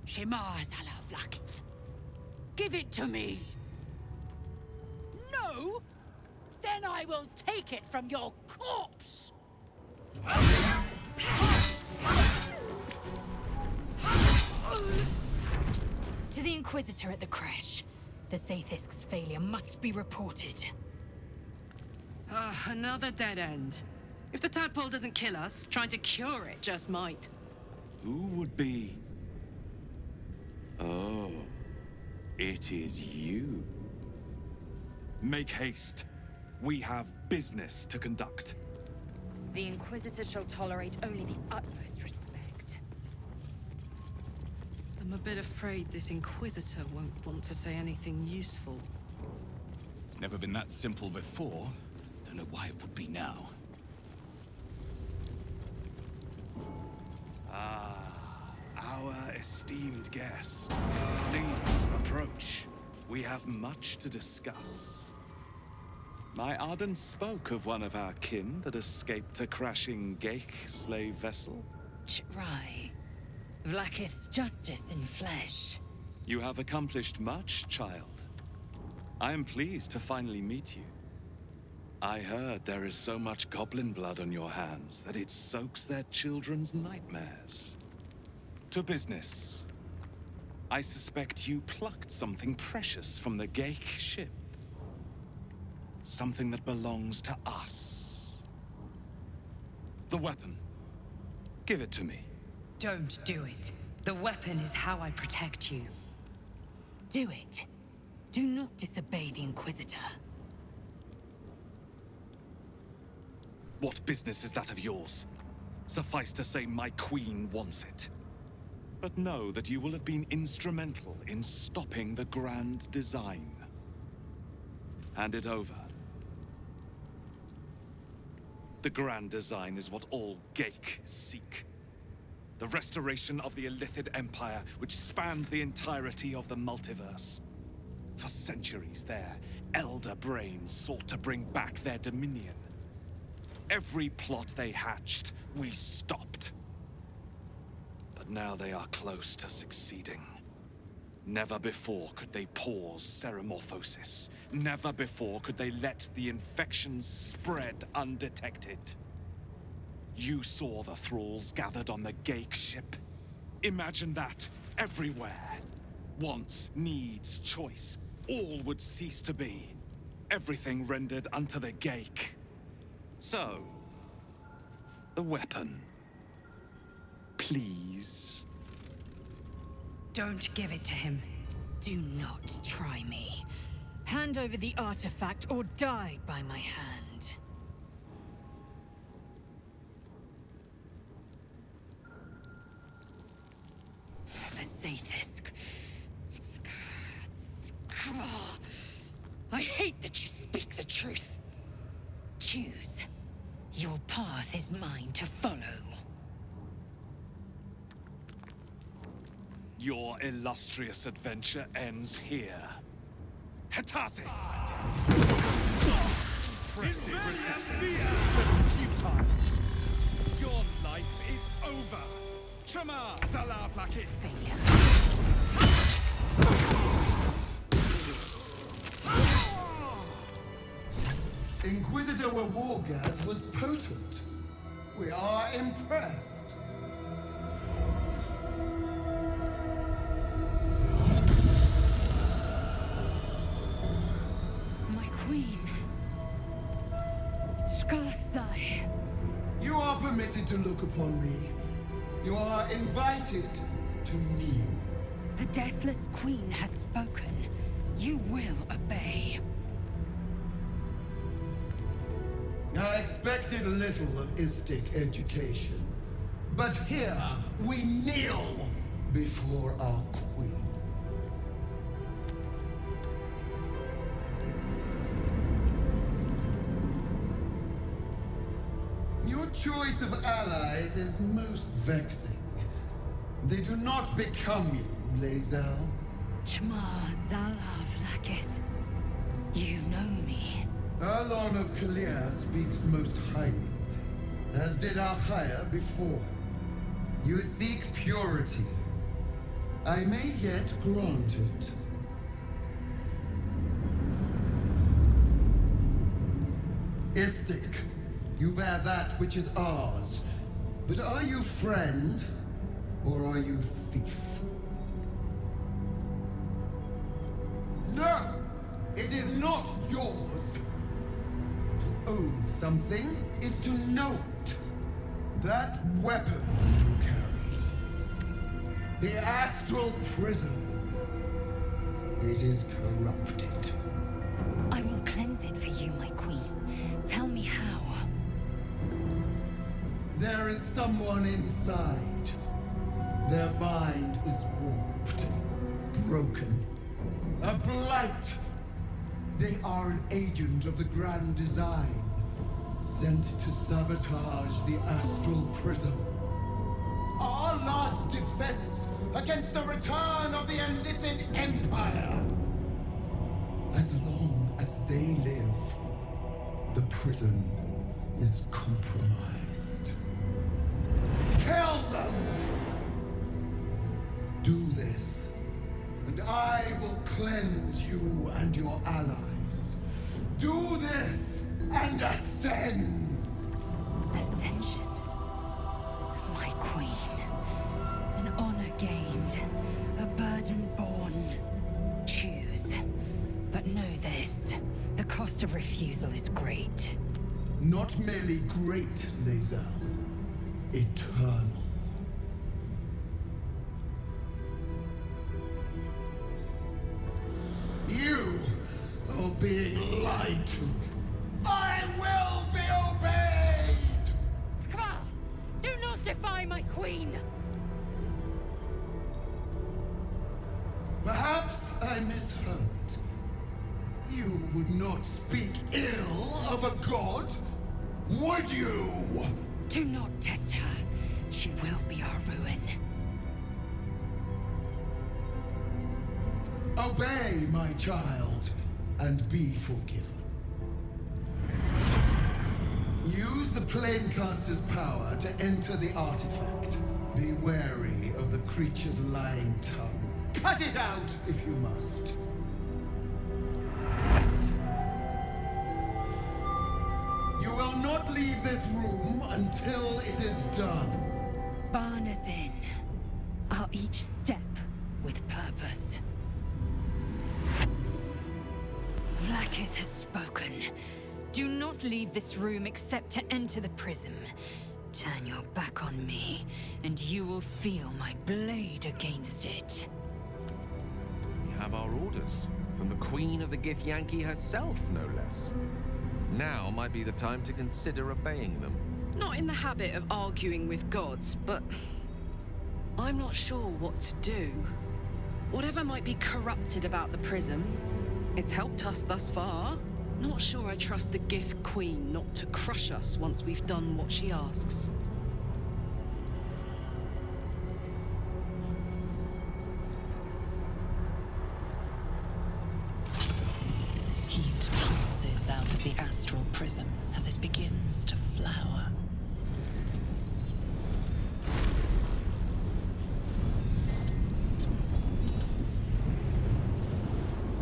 Shemar Zalavlakith. Give it to me! No? Then I will take it from your corpse! To the Inquisitor at the creche. The Sathisk's failure must be reported. Another dead end. If the tadpole doesn't kill us, trying to cure it just might. Who would be? Oh, it is you. Make haste. We have business to conduct. The Inquisitor shall tolerate only the utmost respect. I'm a bit afraid this Inquisitor won't want to say anything useful. It's never been that simple before. Don't know why it would be now. Our esteemed guest. Please approach. We have much to discuss. My Arden spoke of one of our kin that escaped a crashing Geik slave vessel. Ch'rai. Vlakith's justice in flesh. You have accomplished much, child. I am pleased to finally meet you. I heard there is so much goblin blood on your hands that it soaks their children's nightmares. To business. I suspect you plucked something precious from the Geik ship. Something that belongs to us. The weapon. Give it to me. Don't do it. The weapon is how I protect you. Do it. Do not disobey the Inquisitor. What business is that of yours? Suffice to say, my queen wants it. But know that you will have been instrumental in stopping the grand design. Hand it over. The grand design is what all Geik seek. The restoration of the Illithid Empire, which spanned the entirety of the multiverse. For centuries, their elder brains sought to bring back their dominion. Every plot they hatched, we stopped. But now they are close to succeeding. Never before could they pause ceremorphosis. Never before could they let the infections spread undetected. You saw the thralls gathered on the Geik ship. Imagine that, everywhere. Wants, needs, choice, all would cease to be. Everything rendered unto the Geik. So, the weapon. Please. Don't give it to him. Do not try me. Hand over the artifact or die by my hand. The Sathisk. I hate that you speak the truth. Choose. Your path is mine to follow. Your illustrious adventure ends here. Hetase! Impressive resistance, but futile. Your life is over. Shemar Zalavlakith. Inquisitor Wargas was potent. We are impressed. My queen. Skarsai. You are permitted to look upon me. You are invited to kneel. The Deathless Queen has spoken. You will obey. I expected little of Istic education. But here, we kneel before our queen. Your choice of allies is most vexing. They do not become you, Lae'zel. Chma Zala Vlakith. You know me. Arlon of Kalir speaks most highly, as did Alchaya before. You seek purity. I may yet grant it. Istic, you bear that which is ours. But are you friend, or are you thief? No! It is not yours! To own something is to know it. That weapon you carry. The astral prism. It is corrupted. I will cleanse it for you, my queen. Tell me how. There is someone inside. Their mind is warped, broken, a blight. They are an agent of the Grand Design, sent to sabotage the Astral Prism. Our last defense against the return of the Illithid Empire. As long as they live, the prison is compromised. Kill them! Do this, and I will cleanse you and your allies. Do this, and ascend! Ascension. My queen. An honor gained. A burden borne. Choose. But know this. The cost of refusal is great. Not merely great, Lae'zel. Eternal. You are being lied to. I will be obeyed! Skva! Do not defy my queen! Perhaps I misheard. You would not speak ill of a god? Would you? Do not test her. She will be our ruin. Obey, my child, and be forgiven. Use the Planecaster's power to enter the artifact. Be wary of the creature's lying tongue. Cut it out if you must. You will not leave this room until it is done. Barna's in. Our each step with purpose. Vlakith has spoken. Do not leave this room except to enter the prism. Turn your back on me, and you will feel my blade against it. We have our orders. From the Queen of the Githyanki herself, no less. Now might be the time to consider obeying them. Not in the habit of arguing with gods, but I'm not sure what to do. Whatever might be corrupted about the prism, it's helped us thus far. Not sure I trust the Gith Queen not to crush us once we've done what she asks. Heat pulses out of the astral prism as it begins to flower.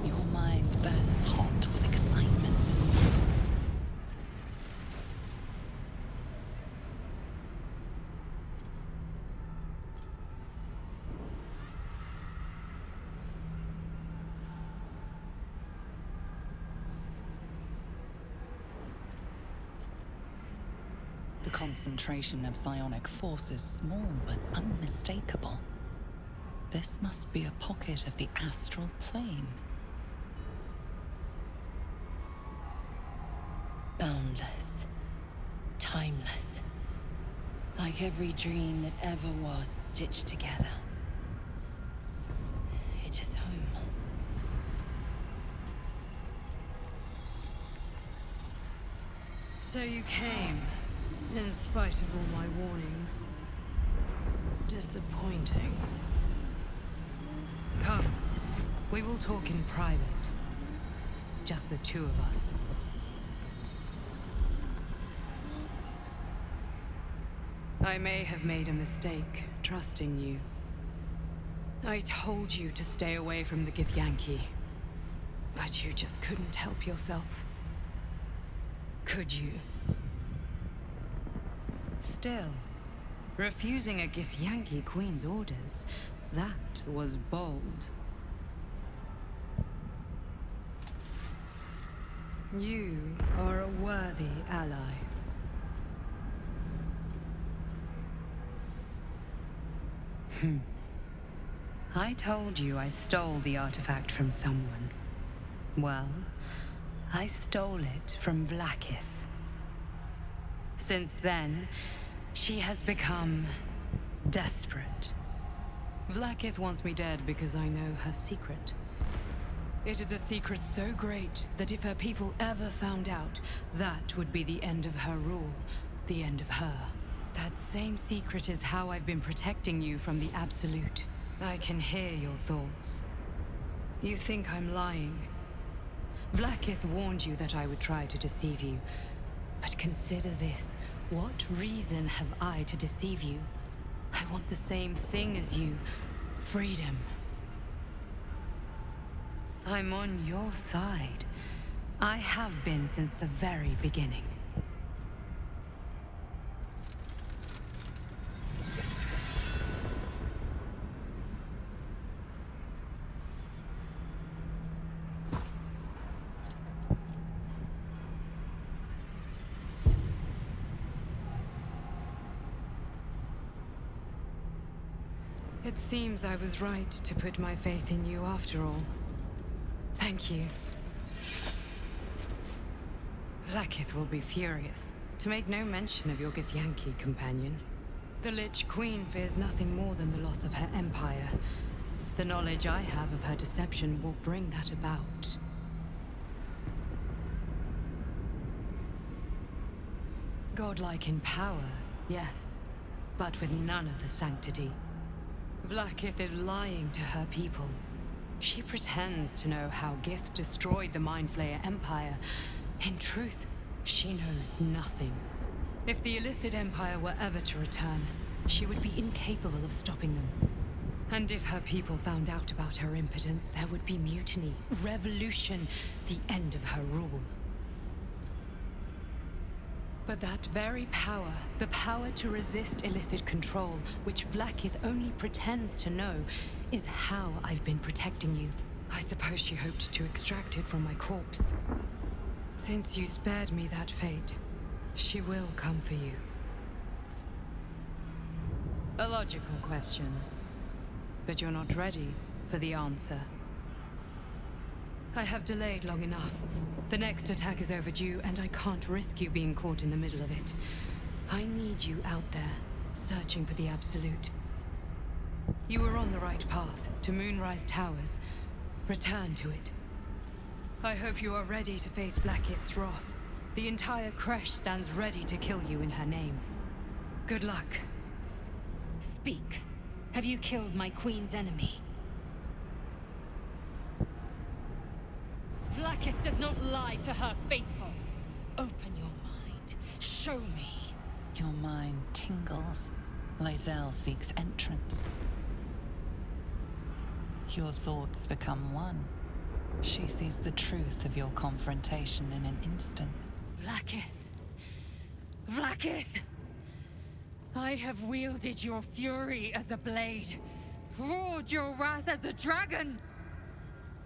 Your mind burns hot with excitement. concentration of psionic force is small but unmistakable. This must be a pocket of the astral plane. Boundless. Timeless. Like every dream that ever was stitched together. It is home. So you came, in spite of all my warnings. Disappointing. Come, we will talk in private. Just the two of us. I may have made a mistake trusting you. I told you to stay away from the Githyanki, but you just couldn't help yourself. Could you? Still, refusing a Githyanki queen's orders, that was bold. You are a worthy ally. I told you I stole the artifact from someone. Well, I stole it from Vlaakith. Since then, she has become desperate. Vlaakith wants me dead because I know her secret. It is a secret so great that if her people ever found out, that would be the end of her rule, the end of her. That same secret is how I've been protecting you from the Absolute. I can hear your thoughts. You think I'm lying. Vlaakith warned you that I would try to deceive you. But consider this. What reason have I to deceive you? I want the same thing as you. Freedom. I'm on your side. I have been since the very beginning. It seems I was right to put my faith in you after all. Thank you. Vlaakith will be furious, to make no mention of your Githyanki companion. The Lich Queen fears nothing more than the loss of her empire. The knowledge I have of her deception will bring that about. Godlike in power, yes, but with none of the sanctity. Vlaakith is lying to her people. She pretends to know how Gith destroyed the Mind Flayer Empire. In truth, she knows nothing. If the Illithid Empire were ever to return, she would be incapable of stopping them. And if her people found out about her impotence, there would be mutiny, revolution, the end of her rule. But that very power, the power to resist Illithid control, which Vlaakith only pretends to know, is how I've been protecting you. I suppose she hoped to extract it from my corpse. Since you spared me that fate, she will come for you. A logical question, but you're not ready for the answer. I have delayed long enough. The next attack is overdue, and I can't risk you being caught in the middle of it. I need you out there, searching for the Absolute. You were on the right path, to Moonrise Towers. Return to it. I hope you are ready to face Vlaakith's wrath. The entire Kresh stands ready to kill you in her name. Good luck. Speak. Have you killed my queen's enemy? Vlaakith does not lie to her faithful. Open your mind. Show me. Your mind tingles. Lae'zel seeks entrance. Your thoughts become one. She sees the truth of your confrontation in an instant. Vlaakith. Vlaakith! I have wielded your fury as a blade, roared your wrath as a dragon.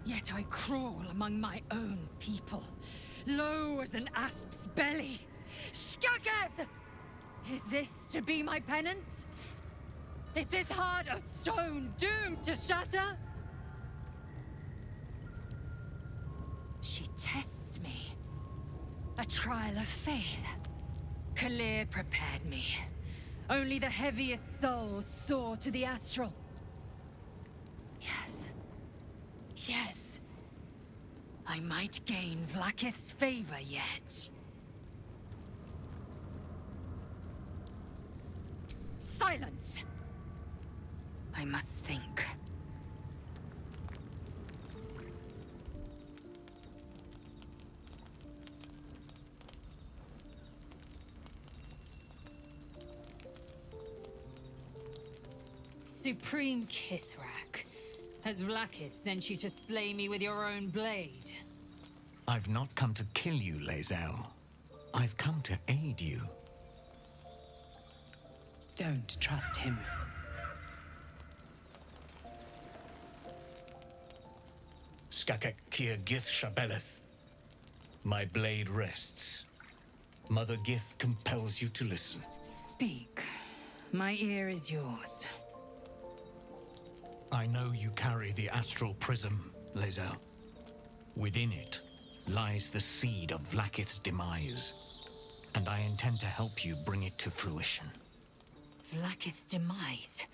Yet I crawl among my own people, low as an asp's belly. Skaketh! Is this to be my penance? Is this heart of stone doomed to shatter? She tests me. A trial of faith. Kalir prepared me. Only the heaviest souls soar to the astral. Yes. Yes. I might gain Vlaakith's favor yet. Silence! I must think. Supreme Kithrak, has Vlaakith sent you to slay me with your own blade? I've not come to kill you, Lae'zel. I've come to aid you. Don't trust him. Skakek Kier Gith Shabeleth. My blade rests. Mother Gith compels you to listen. Speak. My ear is yours. I know you carry the astral prism, Lae'zel. Within it lies the seed of Vlaakith's demise, and I intend to help you bring it to fruition. Vlaakith's demise?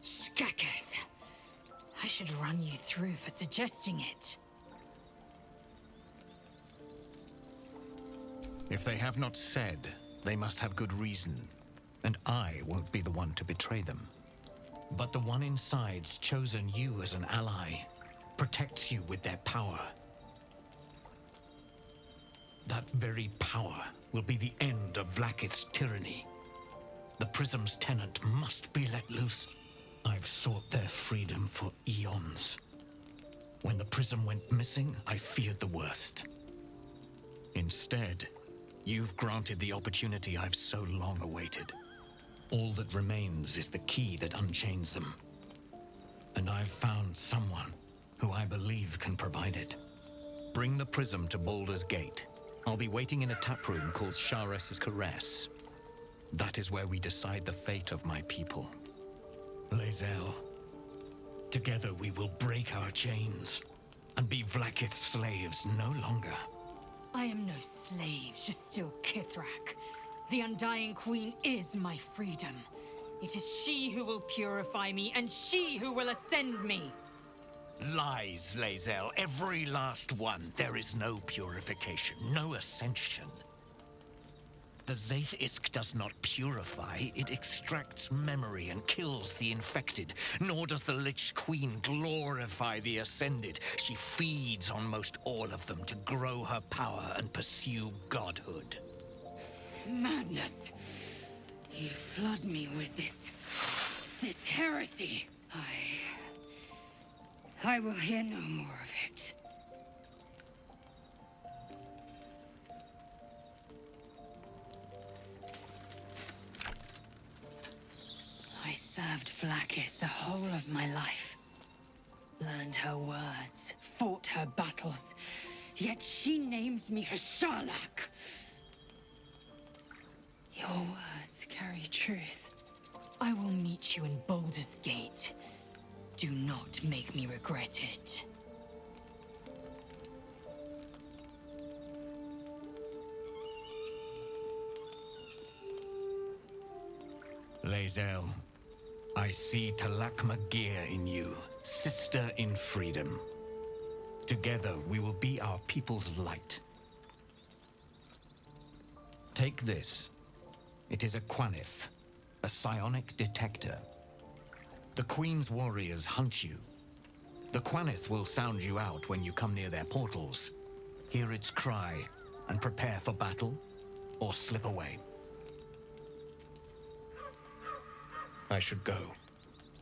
Skaketh! I should run you through for suggesting it. If they have not said, they must have good reason, and I won't be the one to betray them. But the one inside's chosen you as an ally, protects you with their power. That very power will be the end of Vlaakith's tyranny. The Prism's tenant must be let loose. I've sought their freedom for eons. When the Prism went missing, I feared the worst. Instead, you've granted the opportunity I've so long awaited. All that remains is the key that unchains them. And I've found someone who I believe can provide it. Bring the Prism to Baldur's Gate. I'll be waiting in a taproom called Shares's Caress. That is where we decide the fate of my people. Lae'zel, together we will break our chains and be Vlaakith's slaves no longer. I am no slave, Jastil Kithrak. The Undying Queen is my freedom. It is she who will purify me, and she who will ascend me. Lies, Lae'zel, every last one. There is no purification, no ascension. The Zaith Isk does not purify, it extracts memory and kills the infected. Nor does the Lich Queen glorify the ascended. She feeds on most all of them to grow her power and pursue godhood. Madness! You flood me with this heresy. I will hear no more of it. I served Vlaakith the whole of my life. Learned her words, fought her battles, yet she names me her Sharlak. Your words carry truth. I will meet you in Baldur's Gate. Do not make me regret it. Lae'zel, I see Talak Magir in you, sister in freedom. Together we will be our people's light. Take this. It is a Quanith, a psionic detector. The Queen's warriors hunt you. The Quanith will sound you out when you come near their portals. Hear its cry and prepare for battle, or slip away. I should go.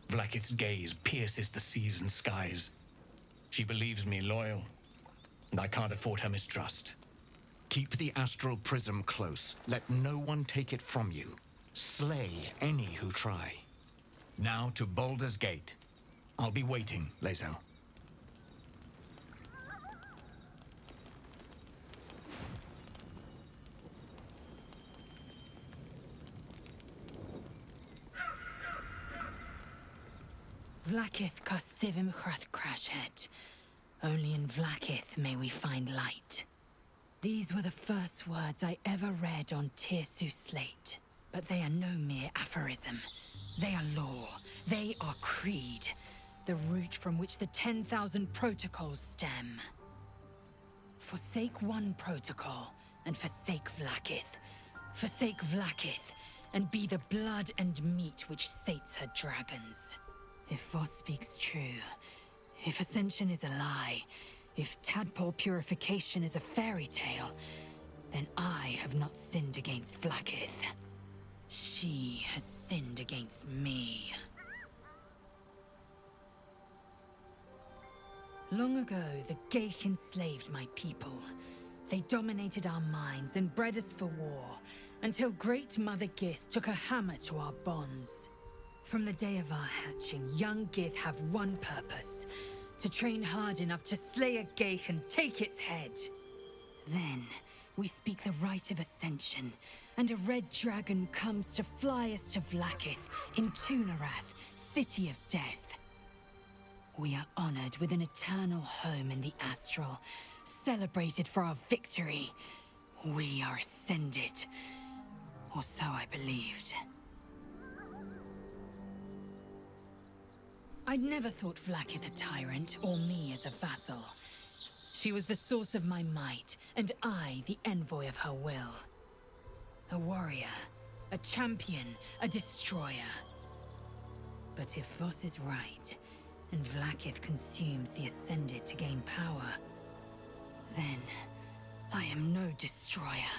Vlaakith's gaze pierces the seas and skies. She believes me loyal, and I can't afford her mistrust. Keep the astral prism close. Let no one take it from you. Slay any who try. Now to Baldur's Gate. I'll be waiting, Lae'zel. Vlakith Karsivim Hrath Crashet. Only in Vlakith may we find light. These were the first words I ever read on Tirsu's slate. But they are no mere aphorism. They are law. They are creed. The root from which the 10,000 protocols stem. Forsake one protocol, and forsake Vlakith. Forsake Vlakith, and be the blood and meat which sates her dragons. If Voss speaks true, if Ascension is a lie, if tadpole purification is a fairy tale, then I have not sinned against Vlakith. She has sinned against me. Long ago, the Geich enslaved my people. They dominated our minds and bred us for war, until Great Mother Gith took a hammer to our bonds. From the day of our hatching, young Gith have one purpose: to train hard enough to slay a Geich and take its head. Then, we speak the rite of Ascension, and a red dragon comes to fly us to Vlakith in Tunarath, City of Death. We are honored with an eternal home in the Astral, celebrated for our victory. We are ascended. Or so I believed. I'd never thought Vlakith a tyrant, or me as a vassal. She was the source of my might, and I the envoy of her will. A warrior, a champion, a destroyer. But if Voss is right, and Vlakith consumes the Ascended to gain power, then I am no destroyer.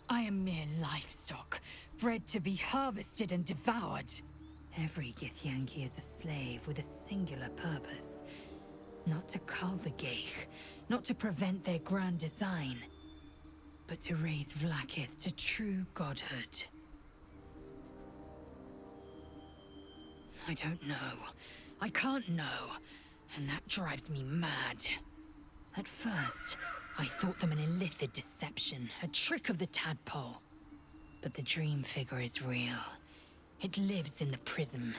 I am mere livestock, bred to be harvested and devoured. Every Githyanki is a slave with a singular purpose. Not to cull the Geich, not to prevent their grand design, but to raise Vlakith to true godhood. I don't know. I can't know, and that drives me mad. At first, I thought them an illithid deception, a trick of the tadpole. But the dream figure is real. It lives in the prism.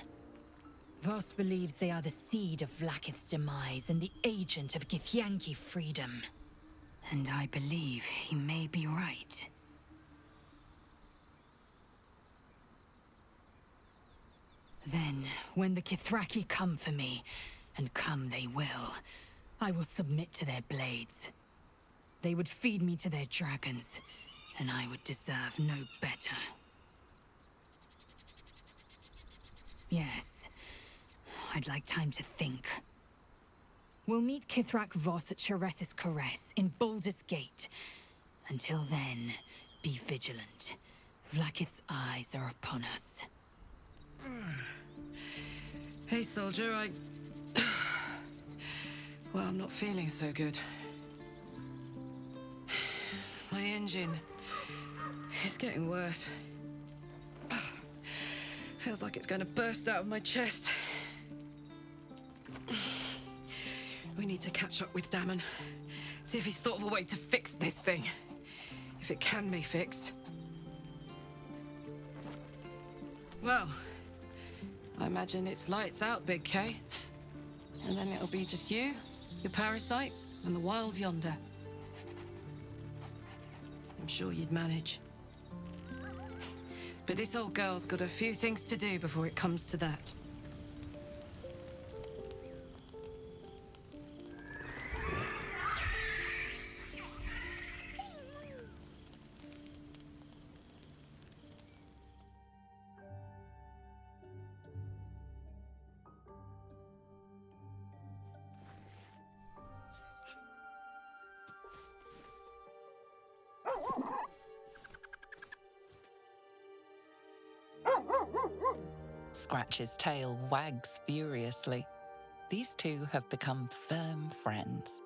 Voss believes they are the seed of Vlakith's demise and the agent of Githyanki freedom. And I believe he may be right. Then, when the Kithraki come for me, and come they will, I will submit to their blades. They would feed me to their dragons, and I would deserve no better. Yes, I'd like time to think. We'll meet Kithrak Voss at Cheres's Caress in Baldur's Gate. Until then, be vigilant. Vlakith's eyes are upon us. Hey, soldier, well, I'm not feeling so good. My engine is getting worse. Feels like it's going to burst out of my chest. We need to catch up with Damon. See if he's thought of a way to fix this thing. If it can be fixed. Well, I imagine it's lights out, Big K. And then it'll be just you, your parasite, and the wild yonder. I'm sure you'd manage. But this old girl's got a few things to do before it comes to that. Scratch's tail wags furiously. These two have become firm friends.